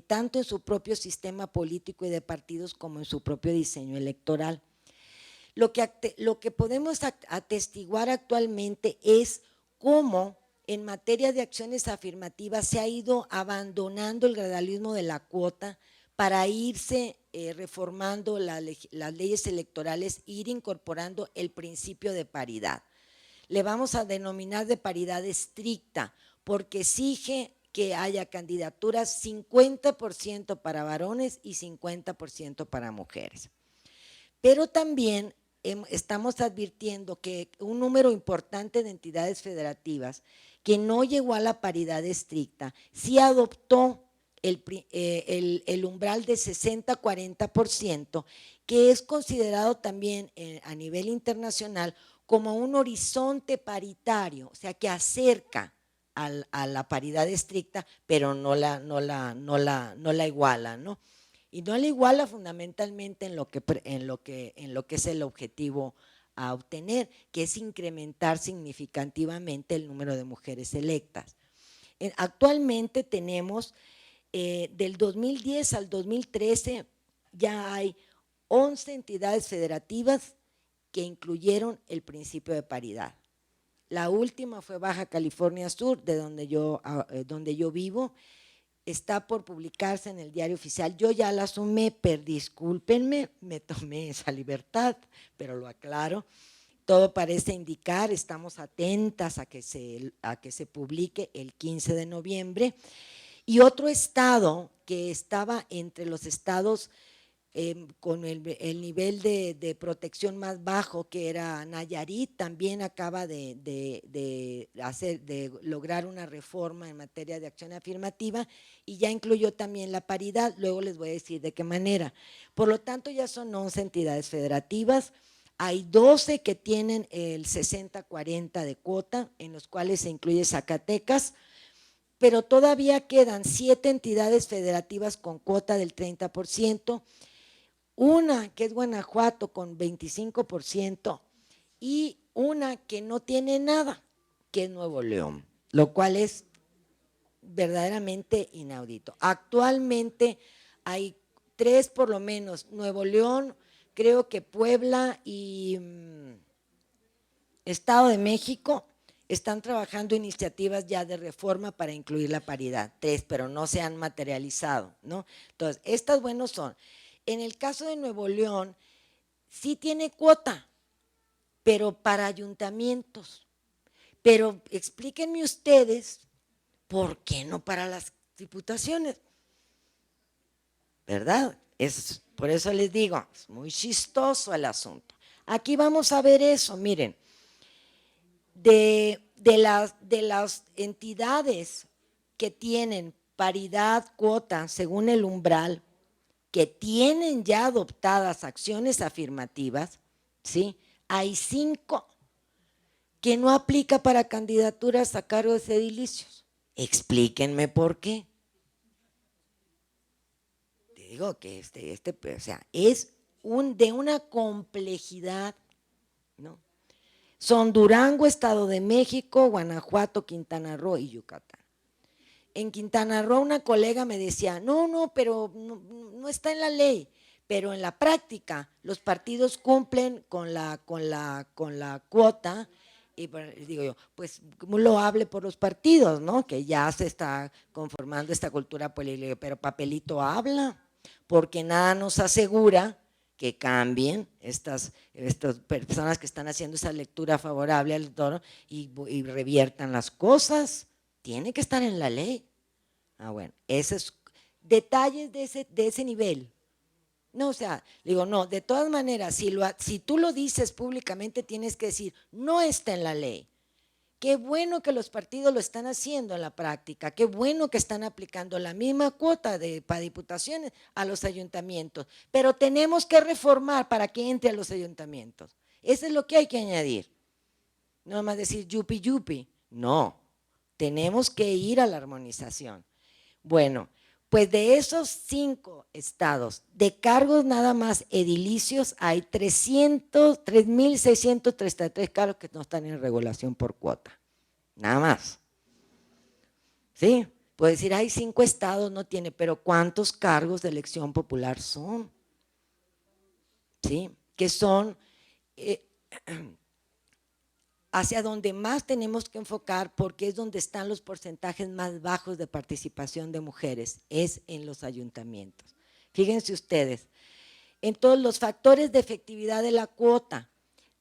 D: tanto en su propio sistema político y de partidos como en su propio diseño electoral. Lo que podemos atestiguar actualmente es cómo en materia de acciones afirmativas se ha ido abandonando el gradualismo de la cuota para irse reformando las leyes electorales e ir incorporando el principio de paridad. Le vamos a denominar de paridad estricta porque exige que haya candidaturas 50% para varones y 50% para mujeres. Pero también estamos advirtiendo que un número importante de entidades federativas que no llegó a la paridad estricta, sí adoptó el umbral de 60-40%, que es considerado también a nivel internacional como un horizonte paritario, o sea, que acerca a la paridad estricta, pero no la iguala, ¿no? Y no la iguala fundamentalmente en lo que es el objetivo a obtener, que es incrementar significativamente el número de mujeres electas. Actualmente tenemos, del 2010 al 2013, ya hay 11 entidades federativas que incluyeron el principio de paridad. La última fue Baja California Sur, de donde yo vivo. Está por publicarse en el Diario Oficial. Yo ya la sumé, discúlpenme, me tomé esa libertad, pero lo aclaro. Todo parece indicar, estamos atentas a que se publique el 15 de noviembre. Y otro estado que estaba entre los estados con el nivel de protección más bajo, que era Nayarit, también acaba de lograr una reforma en materia de acción afirmativa y ya incluyó también la paridad. Luego les voy a decir de qué manera. Por lo tanto, ya son 11 entidades federativas. Hay 12 que tienen el 60-40 de cuota, en los cuales se incluye Zacatecas, pero todavía quedan 7 entidades federativas con cuota del 30%, una que es Guanajuato con 25% y una que no tiene nada, que es Nuevo León, lo cual es verdaderamente inaudito. Actualmente hay 3 por lo menos, Nuevo León, creo que Puebla y Estado de México están trabajando iniciativas ya de reforma para incluir la paridad, 3, pero no se han materializado, ¿no? Entonces, estas buenas son. En el caso de Nuevo León, sí tiene cuota, pero para ayuntamientos. Pero explíquenme ustedes, ¿por qué no para las diputaciones? ¿Verdad? Por eso les digo, es muy chistoso el asunto. Aquí vamos a ver eso, miren. De las entidades que tienen paridad, cuota, según el umbral, que tienen ya adoptadas acciones afirmativas, ¿sí? Hay 5 que no aplica para candidaturas a cargos edilicios. Explíquenme por qué. Te digo que o sea, es de una complejidad, ¿no? Son Durango, Estado de México, Guanajuato, Quintana Roo y Yucatán. En Quintana Roo una colega me decía, no, pero no está en la ley, pero en la práctica los partidos cumplen con la cuota, y digo yo, pues como lo hable por los partidos, ¿no? Que ya se está conformando esta cultura política, pero papelito habla, porque nada nos asegura que cambien estas personas que están haciendo esa lectura favorable al toro y reviertan las cosas. Tiene que estar en la ley. Bueno, esos detalles de ese nivel. No, o sea, digo, no, de todas maneras, si tú lo dices públicamente, tienes que decir, no está en la ley. Qué bueno que los partidos lo están haciendo en la práctica, qué bueno que están aplicando la misma cuota para diputaciones a los ayuntamientos, pero tenemos que reformar para que entre a los ayuntamientos. Eso es lo que hay que añadir. No más decir yupi yupi, no, tenemos que ir a la armonización. Bueno, pues de esos 5 estados, de cargos nada más edilicios, hay 3.633 cargos que no están en regulación por cuota, nada más. ¿Sí? Puedo decir, hay 5 estados, no tiene, pero ¿cuántos cargos de elección popular son? ¿Sí? Que son hacia donde más tenemos que enfocar, porque es donde están los porcentajes más bajos de participación de mujeres, es en los ayuntamientos. Fíjense ustedes, en todos los factores de efectividad de la cuota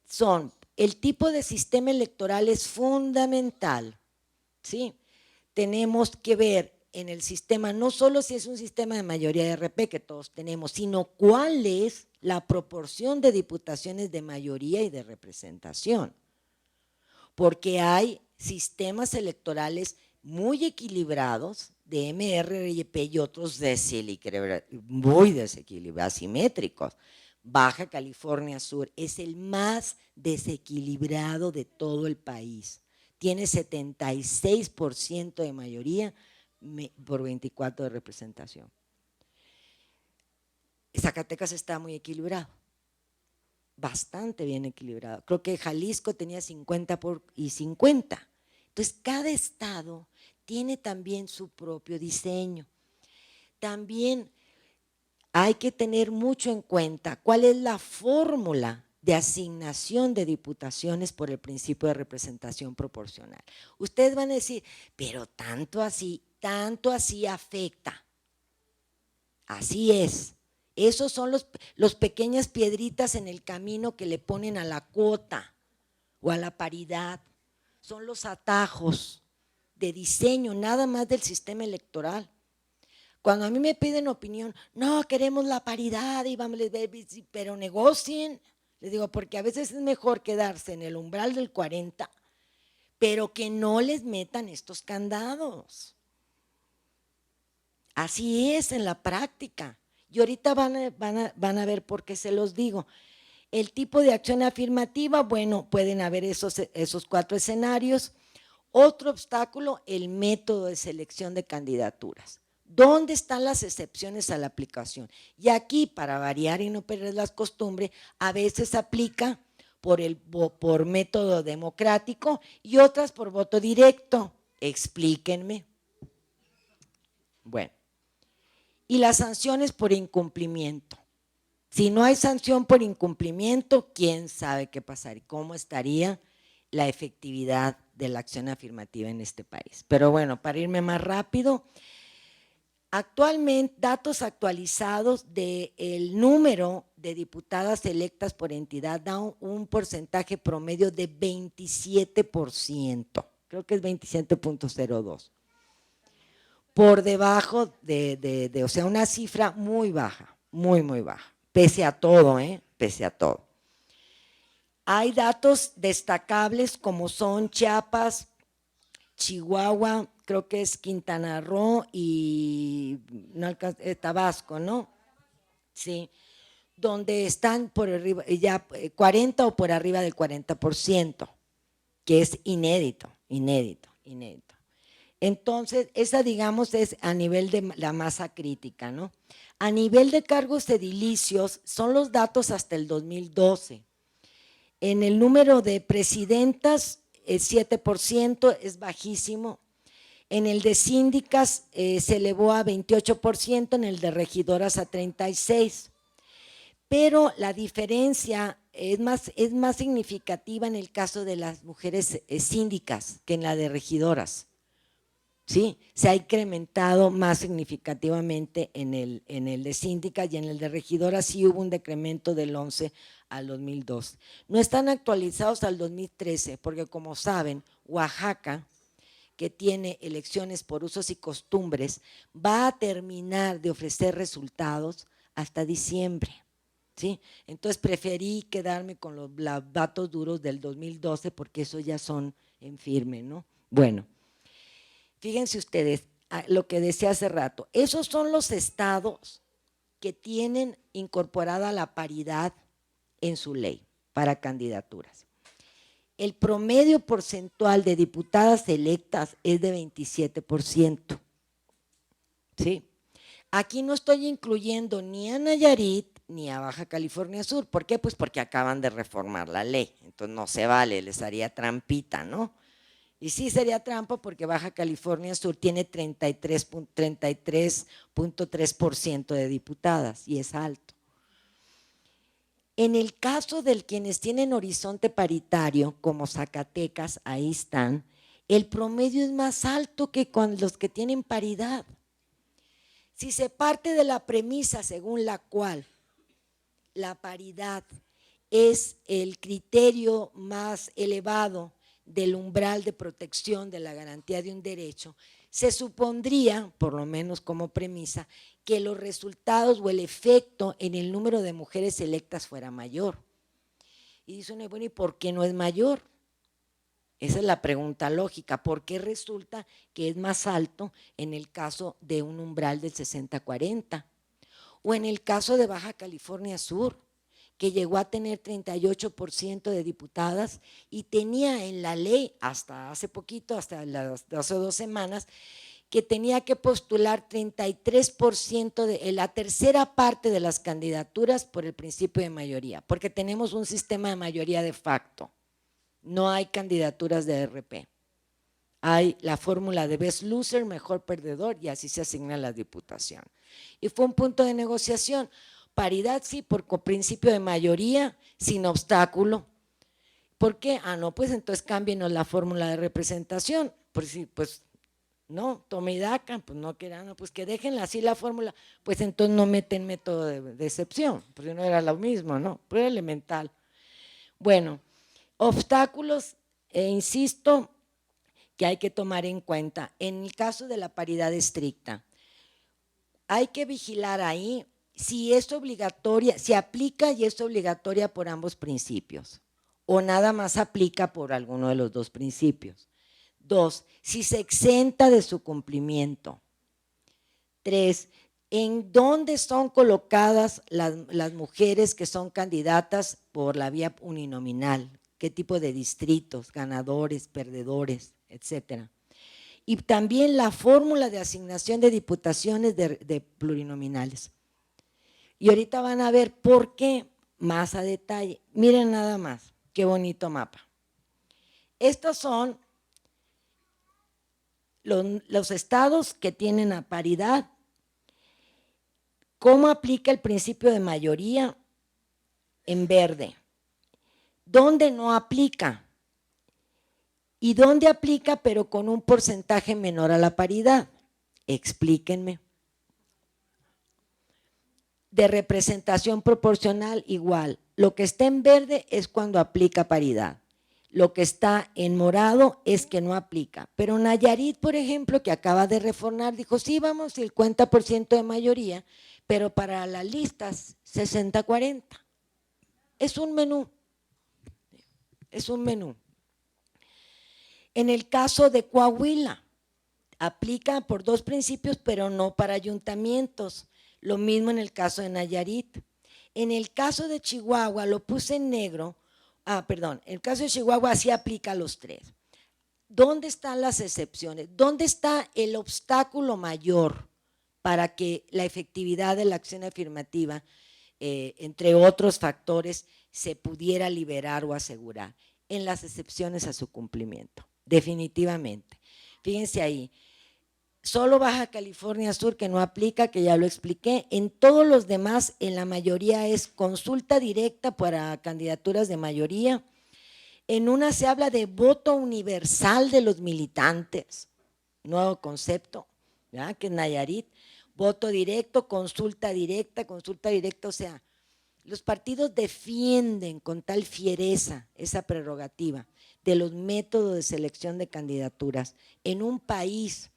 D: son, el tipo de sistema electoral es fundamental, ¿sí? Tenemos que ver en el sistema, no solo si es un sistema de mayoría de RP que todos tenemos, sino cuál es la proporción de diputaciones de mayoría y de representación. Porque hay sistemas electorales muy equilibrados de MRP y otros muy desequilibrados, asimétricos. Baja California Sur es el más desequilibrado de todo el país. Tiene 76% de mayoría por 24 de representación. Zacatecas está muy equilibrado, bastante bien equilibrado. Creo que Jalisco tenía 50 y 50. Entonces, cada estado tiene también su propio diseño. También hay que tener mucho en cuenta cuál es la fórmula de asignación de diputaciones por el principio de representación proporcional. Ustedes van a decir, pero tanto así afecta. Así es. Esos son los pequeñas piedritas en el camino que le ponen a la cuota o a la paridad. Son los atajos de diseño, nada más del sistema electoral. Cuando a mí me piden opinión, no, queremos la paridad, y vamos, pero negocien. Les digo, porque a veces es mejor quedarse en el umbral del 40, pero que no les metan estos candados. Así es en la práctica. Y ahorita van a ver por qué se los digo. El tipo de acción afirmativa, bueno, pueden haber esos 4 escenarios. Otro obstáculo, el método de selección de candidaturas. ¿Dónde están las excepciones a la aplicación? Y aquí, para variar y no perder las costumbres, a veces aplica por método democrático y otras por voto directo. Explíquenme. Bueno. Y las sanciones por incumplimiento. Si no hay sanción por incumplimiento, ¿quién sabe qué pasaría? ¿Cómo estaría la efectividad de la acción afirmativa en este país? Pero bueno, para irme más rápido, actualmente datos actualizados del número de diputadas electas por entidad da un porcentaje promedio de 27%, creo que es 27.02%. Por debajo o sea, una cifra muy baja, muy baja, pese a todo, pese a todo. Hay datos destacables como son Chiapas, Chihuahua, creo que es Quintana Roo y Tabasco, ¿no? Sí, donde están por arriba, ya 40 o por arriba del 40%, que es inédito. Entonces, esa, digamos, es a nivel de la masa crítica, ¿no? A nivel de cargos edilicios, son los datos hasta el 2012. En el número de presidentas, el 7% es bajísimo. En el de síndicas se elevó a 28%, en el de regidoras a 36%. Pero la diferencia es más significativa en el caso de las mujeres síndicas que en la de regidoras. ¿Sí? Se ha incrementado más significativamente en el de síndicas, y en el de regidoras sí hubo un decremento del 11 al 2002. No están actualizados al 2013 porque, como saben, Oaxaca, que tiene elecciones por usos y costumbres, va a terminar de ofrecer resultados hasta diciembre. ¿Sí? Entonces preferí quedarme con los datos duros del 2012 porque esos ya son en firme, ¿no? Bueno. Fíjense ustedes, lo que decía hace rato, esos son los estados que tienen incorporada la paridad en su ley para candidaturas. El promedio porcentual de diputadas electas es de 27%. ¿Sí? Aquí no estoy incluyendo ni a Nayarit ni a Baja California Sur. ¿Por qué? Pues porque acaban de reformar la ley, entonces no se vale, les haría trampita, ¿no? Y sí sería trampa porque Baja California Sur tiene 33.3% de diputadas y es alto. En el caso de quienes tienen horizonte paritario, como Zacatecas, ahí están, el promedio es más alto que con los que tienen paridad. Si se parte de la premisa según la cual la paridad es el criterio más elevado del umbral de protección de la garantía de un derecho, se supondría, por lo menos como premisa, que los resultados o el efecto en el número de mujeres electas fuera mayor. Y dice uno, bueno, ¿y por qué no es mayor? Esa es la pregunta lógica. ¿Por qué resulta que es más alto en el caso de un umbral del 60-40? O en el caso de Baja California Sur, que llegó a tener 38% de diputadas y tenía en la ley hasta hace poquito, hasta hace 2 semanas, que tenía que postular 33% de la tercera parte de las candidaturas por el principio de mayoría, porque tenemos un sistema de mayoría de facto. No hay candidaturas de RP. Hay la fórmula de best loser, mejor perdedor, y así se asigna la diputación. Y fue un punto de negociación. Paridad sí, por principio de mayoría, sin obstáculo. ¿Por qué? Ah, no, pues entonces cámbienos la fórmula de representación. Pues no, tome y daca, pues no quieran, no, pues que dejen así la fórmula, pues entonces no meten método de excepción, porque no era lo mismo, ¿no? Pero era elemental. Bueno, obstáculos, insisto, que hay que tomar en cuenta. En el caso de la paridad estricta, hay que vigilar ahí si es obligatoria, si aplica y es obligatoria por ambos principios, o nada más aplica por alguno de los dos principios. 2, si se exenta de su cumplimiento. 3, en dónde son colocadas las mujeres que son candidatas por la vía uninominal, qué tipo de distritos, ganadores, perdedores, etcétera. Y también la fórmula de asignación de diputaciones de plurinominales. Y ahorita van a ver por qué más a detalle. Miren nada más, qué bonito mapa. Estos son los estados que tienen a paridad. ¿Cómo aplica el principio de mayoría? En verde. ¿Dónde no aplica? ¿Y dónde aplica pero con un porcentaje menor a la paridad? Explíquenme. De representación proporcional igual. Lo que está en verde es cuando aplica paridad. Lo que está en morado es que no aplica. Pero Nayarit, por ejemplo, que acaba de reformar, dijo, sí, vamos, 50% de mayoría, pero para las listas 60-40. Es un menú. Es un menú. En el caso de Coahuila, aplica por 2 principios, pero no para ayuntamientos. Lo mismo en el caso de Nayarit. En el caso de Chihuahua, lo puse en negro, en el caso de Chihuahua sí aplica a los 3. ¿Dónde están las excepciones? ¿Dónde está el obstáculo mayor para que la efectividad de la acción afirmativa, entre otros factores, se pudiera liberar o asegurar? En las excepciones a su cumplimiento, definitivamente. Fíjense ahí. Solo Baja California Sur que no aplica, que ya lo expliqué. En todos los demás, en la mayoría es consulta directa para candidaturas de mayoría. En una se habla de voto universal de los militantes, nuevo concepto, ¿verdad? Que es Nayarit. Voto directo, consulta directa, o sea, los partidos defienden con tal fiereza esa prerrogativa de los métodos de selección de candidaturas en un país,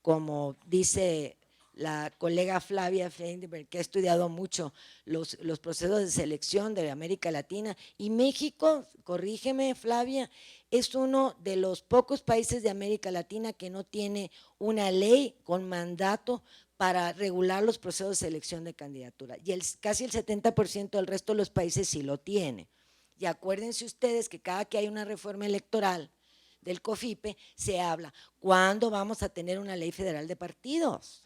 D: como dice la colega Flavia Feinberg, que ha estudiado mucho los procesos de selección de América Latina, y México, corrígeme Flavia, es uno de los pocos países de América Latina que no tiene una ley con mandato para regular los procesos de selección de candidatura, y casi el 70% del resto de los países sí lo tiene. Y acuérdense ustedes que cada que hay una reforma electoral del COFIPE se habla, ¿cuándo vamos a tener una ley federal de partidos?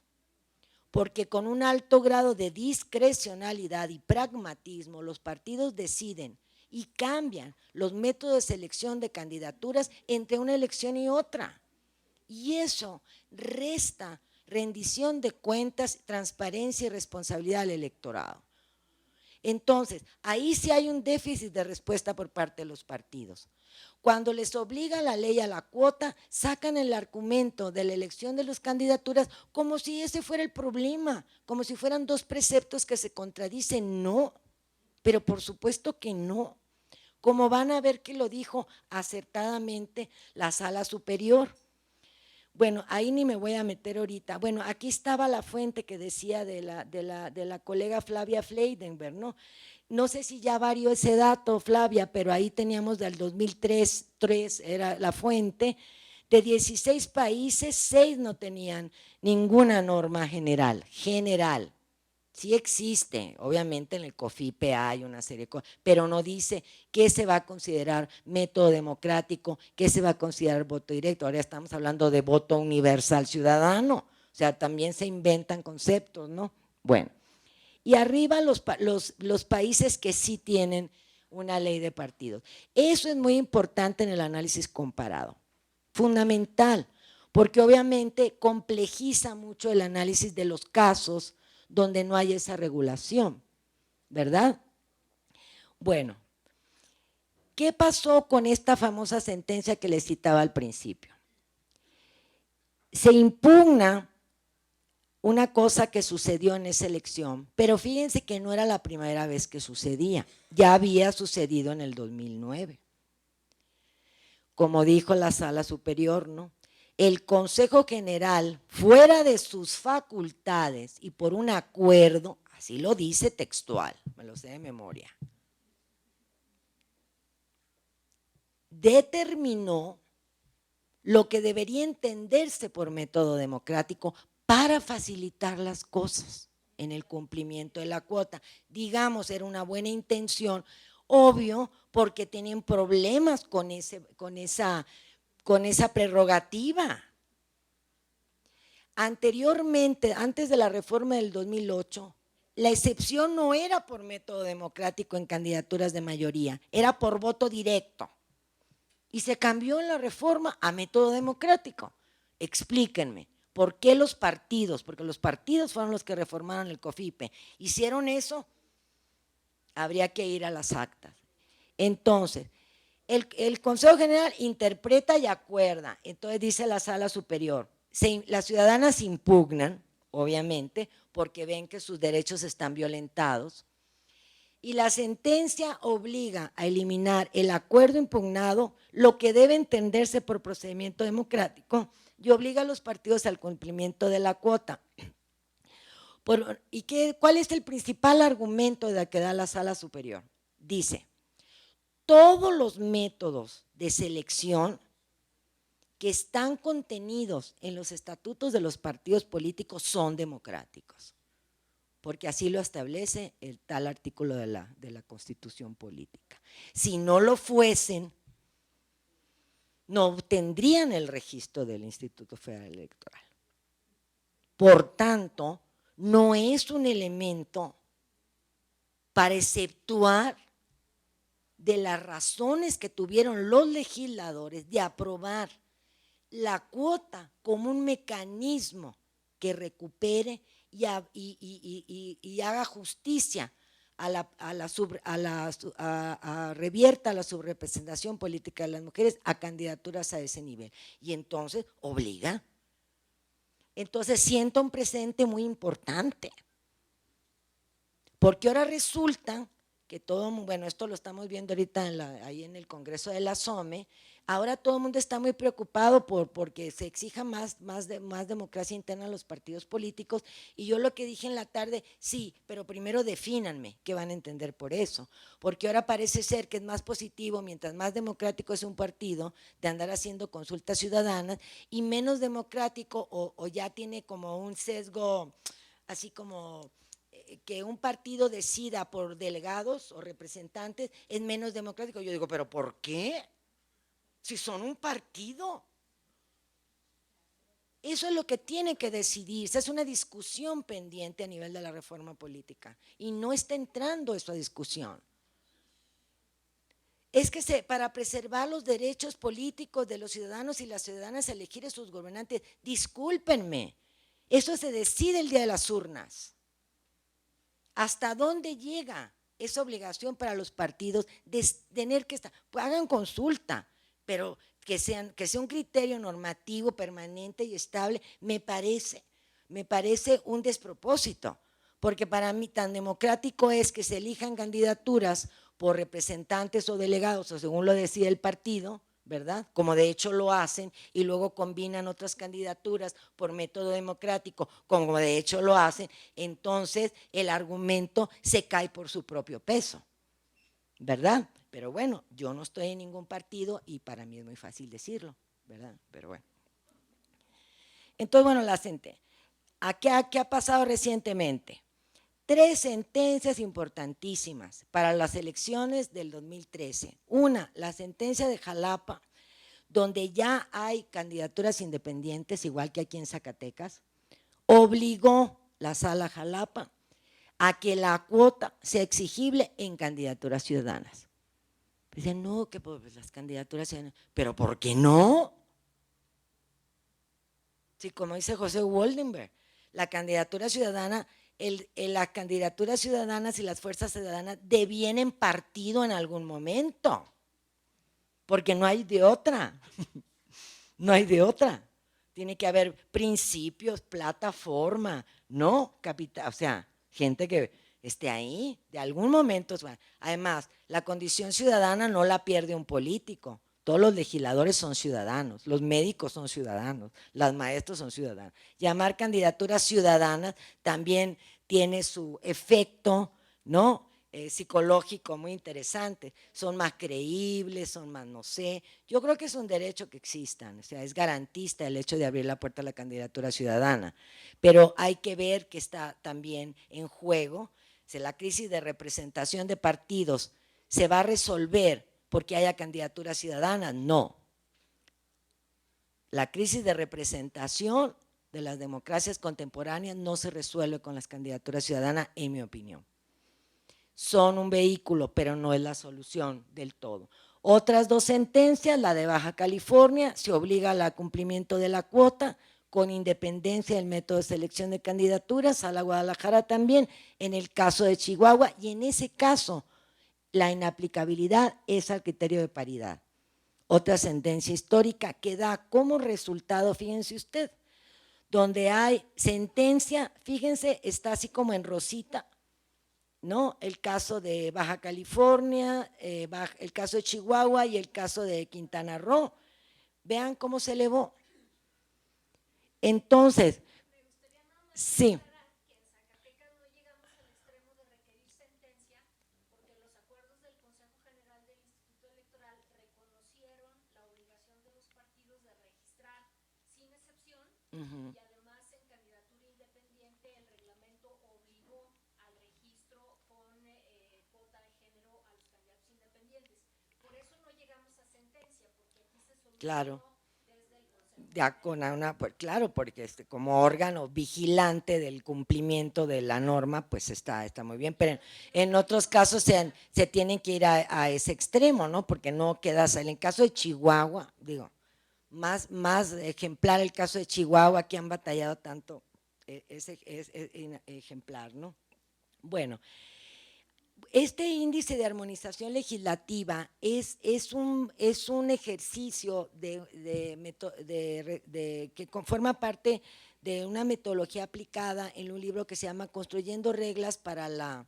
D: Porque con un alto grado de discrecionalidad y pragmatismo los partidos deciden y cambian los métodos de selección de candidaturas entre una elección y otra. Y eso resta rendición de cuentas, transparencia y responsabilidad al electorado. Entonces, ahí sí hay un déficit de respuesta por parte de los partidos. Cuando les obliga la ley a la cuota, sacan el argumento de la elección de las candidaturas como si ese fuera el problema, como si fueran dos preceptos que se contradicen. No, pero por supuesto que no. Como van a ver que lo dijo acertadamente la Sala Superior. Bueno, ahí ni me voy a meter ahorita. Bueno, aquí estaba la fuente que decía de la colega Flavia Fleidenberg, ¿no? No sé si ya varió ese dato, Flavia, pero ahí teníamos del 2003, era la fuente. De 16 países, 6 no tenían ninguna norma general. Sí existe, obviamente en el COFIPE hay una serie de cosas, pero no dice qué se va a considerar método democrático, qué se va a considerar voto directo. Ahora estamos hablando de voto universal ciudadano, o sea, también se inventan conceptos, ¿no? Bueno, y arriba los países que sí tienen una ley de partidos. Eso es muy importante en el análisis comparado, fundamental, porque obviamente complejiza mucho el análisis de los casos donde no hay esa regulación, ¿verdad? Bueno, ¿qué pasó con esta famosa sentencia que les citaba al principio? Se impugna una cosa que sucedió en esa elección, pero fíjense que no era la primera vez que sucedía, ya había sucedido en el 2009. Como dijo la Sala Superior, ¿no? El Consejo General, fuera de sus facultades y por un acuerdo, así lo dice textual, me lo sé de memoria, determinó lo que debería entenderse por método democrático para facilitar las cosas en el cumplimiento de la cuota. Digamos, era una buena intención, obvio, porque tenían problemas con esa prerrogativa. Anteriormente, antes de la reforma del 2008, la excepción no era por método democrático en candidaturas de mayoría, era por voto directo. Y se cambió en la reforma a método democrático. Explíquenme, ¿por qué los partidos? Porque los partidos fueron los que reformaron el COFIPE. ¿Hicieron eso? Habría que ir a las actas. Entonces, el Consejo General interpreta y acuerda, entonces dice la Sala Superior, las ciudadanas impugnan, obviamente, porque ven que sus derechos están violentados, y la sentencia obliga a eliminar el acuerdo impugnado, lo que debe entenderse por procedimiento democrático, y obliga a los partidos al cumplimiento de la cuota. ¿Cuál es el principal argumento de que da la Sala Superior? Dice, todos los métodos de selección que están contenidos en los estatutos de los partidos políticos son democráticos, porque así lo establece el tal artículo de la Constitución Política. Si no lo fuesen, no obtendrían el registro del Instituto Federal Electoral. Por tanto, no es un elemento para exceptuar de las razones que tuvieron los legisladores de aprobar la cuota como un mecanismo que recupere y haga justicia revierta a la subrepresentación política de las mujeres a candidaturas a ese nivel. Y entonces obliga. Entonces sienta un precedente muy importante. Porque ahora resulta que todo, bueno, esto lo estamos viendo ahorita ahí en el Congreso de la SOME, ahora todo el mundo está muy preocupado porque se exija más democracia interna a los partidos políticos, y yo lo que dije en la tarde, sí, pero primero defínanme qué van a entender por eso, porque ahora parece ser que es más positivo, mientras más democrático es un partido, de andar haciendo consultas ciudadanas, y menos democrático o ya tiene como un sesgo, así como que un partido decida por delegados o representantes es menos democrático. Yo digo, ¿pero por qué? Si son un partido. Eso es lo que tiene que decidirse, es una discusión pendiente a nivel de la reforma política y no está entrando eso a discusión. es que para preservar los derechos políticos de los ciudadanos y las ciudadanas a elegir a sus gobernantes, discúlpenme, eso se decide el día de las urnas. ¿Hasta dónde llega esa obligación para los partidos de tener que estar? Pues hagan consulta, pero que sea un criterio normativo, permanente y estable, me parece un despropósito, porque para mí tan democrático es que se elijan candidaturas por representantes o delegados, o según lo decide el partido, ¿verdad? Como de hecho lo hacen, y luego combinan otras candidaturas por método democrático, como de hecho lo hacen, entonces el argumento se cae por su propio peso, ¿verdad? Pero bueno, yo no estoy en ningún partido y para mí es muy fácil decirlo, ¿verdad? Pero bueno. Entonces, bueno, ¿qué ha pasado recientemente? 3 sentencias importantísimas para las elecciones del 2013. Una, la sentencia de Jalapa, donde ya hay candidaturas independientes, igual que aquí en Zacatecas, obligó la Sala Jalapa a que la cuota sea exigible en candidaturas ciudadanas. Dicen, no, que pues las candidaturas ciudadanas, pero ¿por qué no? Sí, como dice José Woldenberg, la candidatura ciudadana, las candidaturas ciudadanas y las fuerzas ciudadanas devienen partido en algún momento, porque no hay de otra, no hay de otra. Tiene que haber principios, plataforma, no capital, o sea, gente que esté ahí, de algún momento. Además, la condición ciudadana no la pierde un político. Todos los legisladores son ciudadanos, los médicos son ciudadanos, los maestros son ciudadanos. Llamar candidaturas ciudadanas también tiene su efecto, ¿no? Psicológico muy interesante. Son más creíbles, son más no sé. Yo creo que es un derecho que existan, o sea, es garantista el hecho de abrir la puerta a la candidatura ciudadana. Pero hay que ver que está también en juego, si la crisis de representación de partidos se va a resolver porque haya candidaturas ciudadanas, no. La crisis de representación de las democracias contemporáneas no se resuelve con las candidaturas ciudadanas, en mi opinión. Son un vehículo, pero no es la solución del todo. Otras 2 sentencias, la de Baja California, se obliga al cumplimiento de la cuota con independencia del método de selección de candidaturas, a la Guadalajara también, en el caso de Chihuahua, y en ese caso la inaplicabilidad es al criterio de paridad. Otra sentencia histórica que da como resultado, fíjense usted, donde hay sentencia, fíjense, está así como en rosita, ¿no? El caso de Baja California, el caso de Chihuahua y el caso de Quintana Roo. Vean cómo se elevó. Entonces, sí. Uh-huh.
B: Y además en candidatura independiente el reglamento obligó al registro con cuota de género a los candidatos independientes. Por eso no llegamos a sentencia, porque aquí se solucionó
D: claro.
B: Desde el
D: Pues, claro, porque como órgano vigilante del cumplimiento de la norma, pues está muy bien, pero en otros casos se tienen que ir a ese extremo, ¿no? Porque no quedas, en el caso de Chihuahua, digo, más ejemplar el caso de Chihuahua, que han batallado tanto, es ejemplar, ¿no? Bueno, este índice de armonización legislativa es un ejercicio que forma parte de una metodología aplicada en un libro que se llama Construyendo reglas para la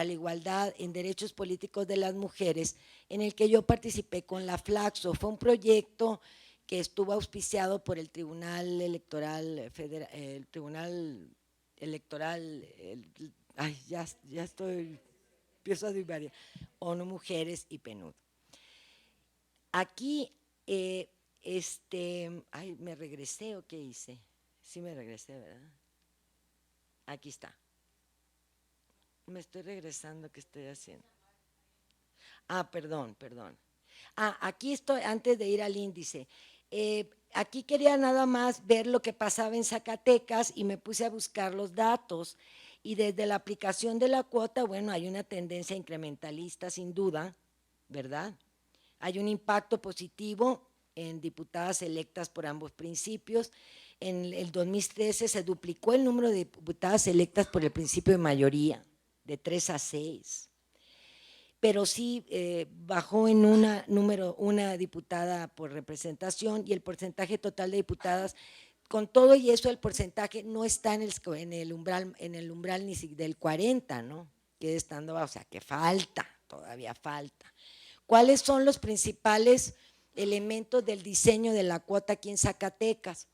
D: igualdad en derechos políticos de las mujeres, en el que yo participé con la Flaxo. Fue un proyecto que estuvo auspiciado por el Tribunal Electoral Federal, el Tribunal Electoral, ya estoy, empiezo a divagar, ONU Mujeres y PNUD. Aquí, ¿me regresé o qué hice? Sí me regresé, ¿verdad? Aquí está. Me estoy regresando, ¿qué estoy haciendo? Perdón. Aquí estoy, antes de ir al índice. Aquí quería nada más ver lo que pasaba en Zacatecas y me puse a buscar los datos. Y desde la aplicación de la cuota, bueno, hay una tendencia incrementalista sin duda, ¿verdad? Hay un impacto positivo en diputadas electas por ambos principios. En el 2013 se duplicó el número de diputadas electas por el principio de mayoría, de 3 a 6. Pero sí bajó en una diputada por representación, y el porcentaje total de diputadas, con todo y eso, el porcentaje no está en el umbral ni del 40, ¿no? Que estando, o sea, que falta, todavía falta. ¿Cuáles son los principales elementos del diseño de la cuota aquí en Zacatecas?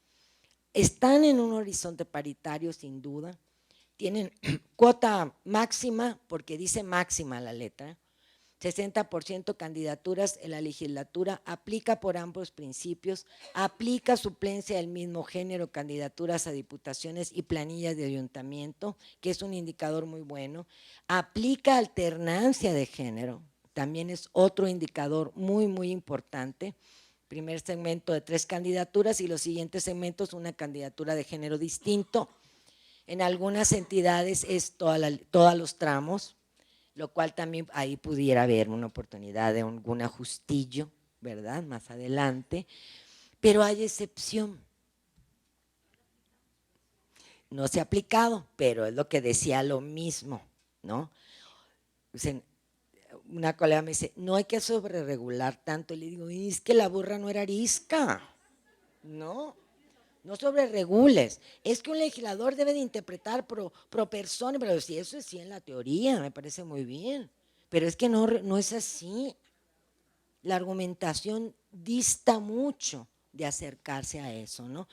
D: Están en un horizonte paritario, sin duda. Tienen cuota máxima, porque dice máxima la letra, 60% candidaturas en la legislatura, aplica por ambos principios, aplica suplencia del mismo género, candidaturas a diputaciones y planillas de ayuntamiento, que es un indicador muy bueno, aplica alternancia de género, también es otro indicador muy, muy importante. Primer segmento de 3 candidaturas y los siguientes segmentos una candidatura de género distinto. En algunas entidades es todos los tramos, lo cual también ahí pudiera haber una oportunidad de algún ajustillo, ¿verdad? Más adelante, pero hay excepción. No se ha aplicado, pero es lo que decía lo mismo, ¿no? Una colega me dice, no hay que sobreregular tanto, y le digo, es que la burra no era arisca, no sobreregules, es que un legislador debe de interpretar pro persona, pero si eso es sí en la teoría, me parece muy bien, pero es que no es así. La argumentación dista mucho de acercarse a eso, ¿no?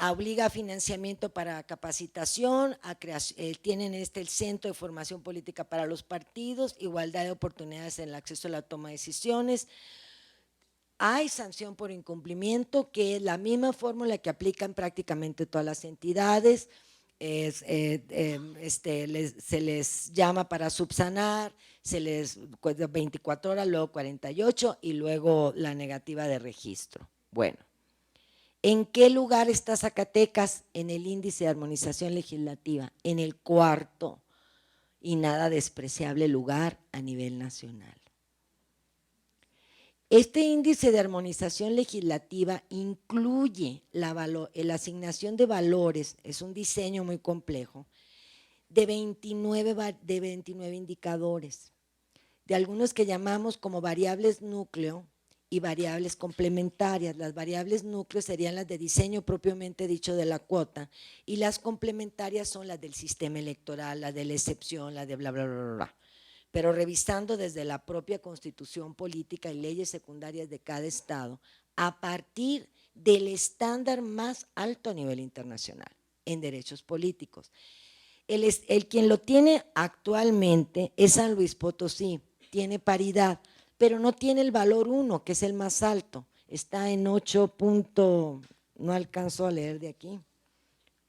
D: Obliga a financiamiento para capacitación, tienen el Centro de Formación Política para los Partidos, igualdad de oportunidades en el acceso a la toma de decisiones. Hay sanción por incumplimiento, que es la misma fórmula que aplican prácticamente todas las entidades, se les llama para subsanar, se les 24 horas, luego 48 y luego la negativa de registro. Bueno, ¿en qué lugar está Zacatecas en el índice de armonización legislativa? En el 4º y nada despreciable lugar a nivel nacional. Este índice de armonización legislativa incluye la asignación de valores, es un diseño muy complejo, de 29 indicadores, de algunos que llamamos como variables núcleo y variables complementarias. Las variables núcleo serían las de diseño propiamente dicho de la cuota, y las complementarias son las del sistema electoral, las de la excepción, las de bla, bla, bla, bla. Pero revisando desde la propia constitución política y leyes secundarias de cada estado, a partir del estándar más alto a nivel internacional en derechos políticos. El quien lo tiene actualmente es San Luis Potosí, tiene paridad, pero no tiene el valor 1, que es el más alto, está en 8. No alcanzo a leer de aquí,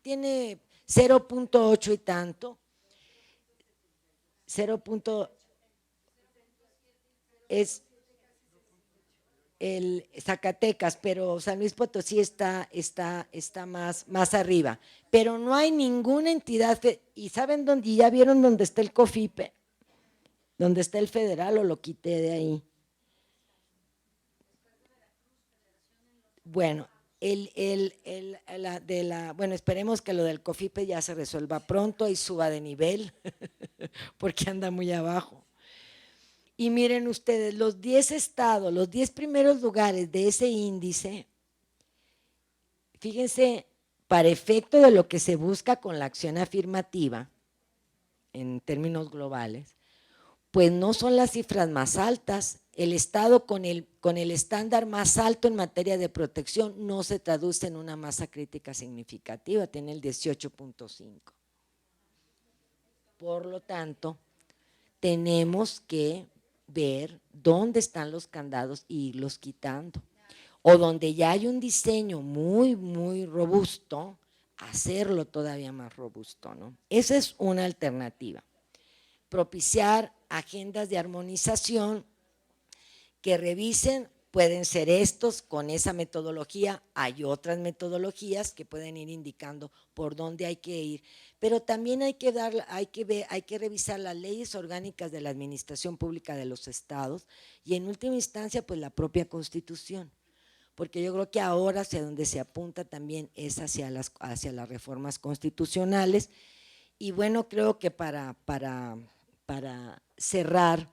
D: tiene 0.8 y tanto, 0. Es el Zacatecas, pero San Luis Potosí está más arriba, pero no hay ninguna entidad, y ¿saben dónde? ¿Ya vieron dónde está el COFIPE? ¿Dónde está el federal o lo quité de ahí? Bueno, bueno, esperemos que lo del COFIPE ya se resuelva pronto y suba de nivel, porque anda muy abajo. Y miren ustedes, los 10 estados, los 10 primeros lugares de ese índice, fíjense, para efecto de lo que se busca con la acción afirmativa, en términos globales, pues no son las cifras más altas. El estado con el estándar más alto en materia de protección no se traduce en una masa crítica significativa, tiene el 18.5. Por lo tanto, tenemos que ver dónde están los candados e irlos quitando, o donde ya hay un diseño muy, muy robusto, hacerlo todavía más robusto, ¿no? Esa es una alternativa. Propiciar agendas de armonización que revisen, pueden ser estos con esa metodología, hay otras metodologías que pueden ir indicando por dónde hay que ir, pero también hay que revisar las leyes orgánicas de la administración pública de los estados y en última instancia pues la propia Constitución, porque yo creo que ahora hacia donde se apunta también es hacia las reformas constitucionales. Y bueno, creo que para cerrar,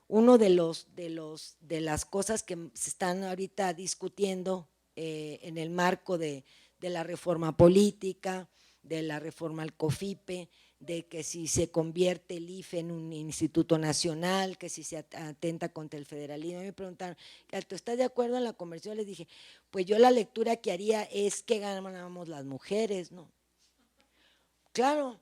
D: uno de las cosas que se están ahorita discutiendo en el marco de la reforma política, de la reforma al COFIPE, de que si se convierte el IFE en un instituto nacional, que si se atenta contra el federalismo. Me preguntaron, ¿tú estás de acuerdo en la conversión? Les dije, pues yo la lectura que haría es que ganamos las mujeres, ¿no? Claro,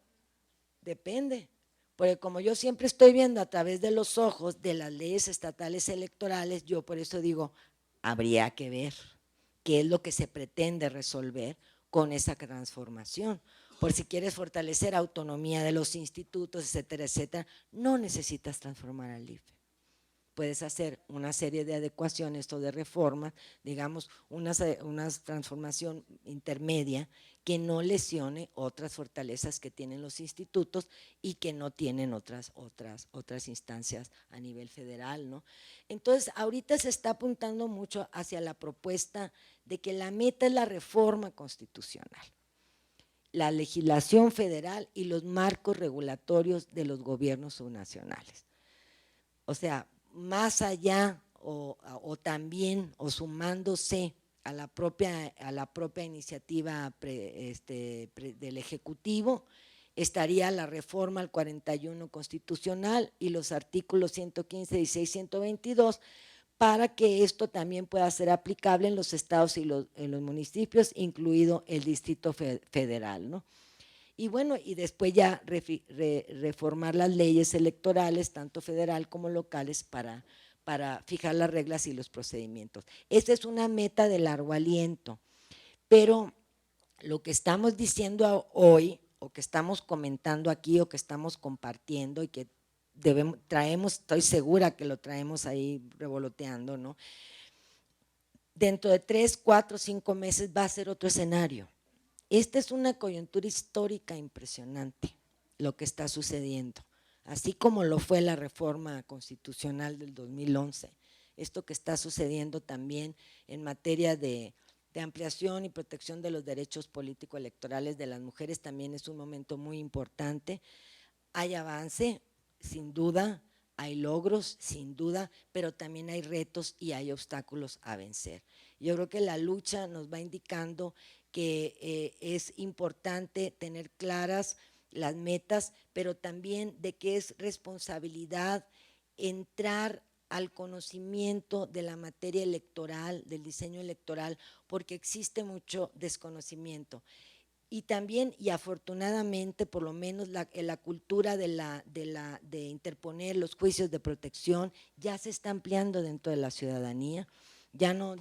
D: depende, porque como yo siempre estoy viendo a través de los ojos de las leyes estatales electorales, yo por eso digo, habría que ver qué es lo que se pretende resolver con esa transformación. Por si quieres fortalecer autonomía de los institutos, etcétera, etcétera, no necesitas transformar al IFE. Puedes hacer una serie de adecuaciones o de reformas, digamos, una transformación intermedia que no lesione otras fortalezas que tienen los institutos y que no tienen otras instancias a nivel federal, ¿no? Entonces, ahorita se está apuntando mucho hacia la propuesta de que la meta es la reforma constitucional, la legislación federal y los marcos regulatorios de los gobiernos subnacionales. O sea, más allá o también o sumándose a la propia iniciativa del Ejecutivo, estaría la reforma al 41 constitucional y los artículos 115, 16, 122, para que esto también pueda ser aplicable en los estados y en los municipios, incluido el Distrito Federal, ¿no? Y bueno, y después ya reformar las leyes electorales, tanto federal como locales, para fijar las reglas y los procedimientos. Esta es una meta de largo aliento, pero lo que estamos diciendo hoy, o que estamos comentando aquí, o que estamos compartiendo, y que traemos, estoy segura que lo traemos ahí revoloteando, ¿no? Dentro de 3, 4, 5 meses va a ser otro escenario. Esta es una coyuntura histórica impresionante, lo que está sucediendo, así como lo fue la reforma constitucional del 2011, esto que está sucediendo también en materia de ampliación y protección de los derechos político-electorales de las mujeres también es un momento muy importante. Hay avance, sin duda, hay logros, sin duda, pero también hay retos y hay obstáculos a vencer. Yo creo que la lucha nos va indicando que es importante tener claras las metas, pero también de que es responsabilidad entrar al conocimiento de la materia electoral, del diseño electoral, porque existe mucho desconocimiento. Y también, y afortunadamente, por lo menos la cultura de interponer los juicios de protección ya se está ampliando dentro de la ciudadanía. Ya no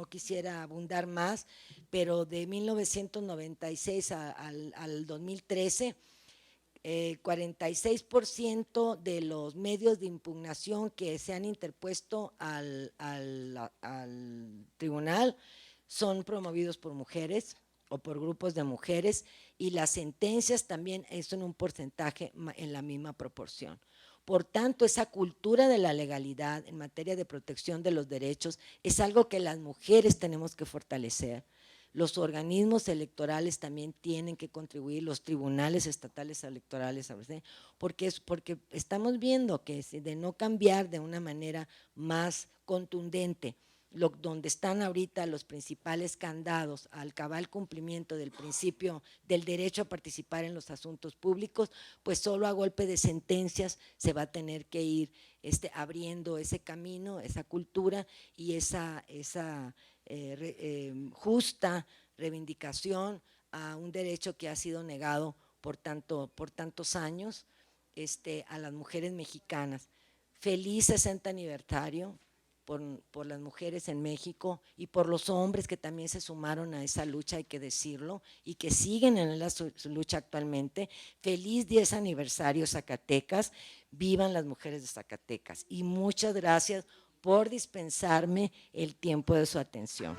D: quisiera abundar más, pero de 1996 al 2013, 46% de los medios de impugnación que se han interpuesto al tribunal son promovidos por mujeres o por grupos de mujeres, y las sentencias también son un porcentaje en la misma proporción. Por tanto, esa cultura de la legalidad en materia de protección de los derechos es algo que las mujeres tenemos que fortalecer. Los organismos electorales también tienen que contribuir, los tribunales estatales electorales, porque estamos viendo que de no cambiar de una manera más contundente donde están ahorita los principales candados al cabal cumplimiento del principio del derecho a participar en los asuntos públicos, pues solo a golpe de sentencias se va a tener que ir abriendo ese camino, esa cultura y esa justa reivindicación a un derecho que ha sido negado por tantos años a las mujeres mexicanas. Feliz 60 aniversario por las mujeres en México y por los hombres que también se sumaron a esa lucha, hay que decirlo, y que siguen en su lucha actualmente. Feliz 10 aniversario Zacatecas, vivan las mujeres de Zacatecas, y muchas gracias por dispensarme el tiempo de su atención.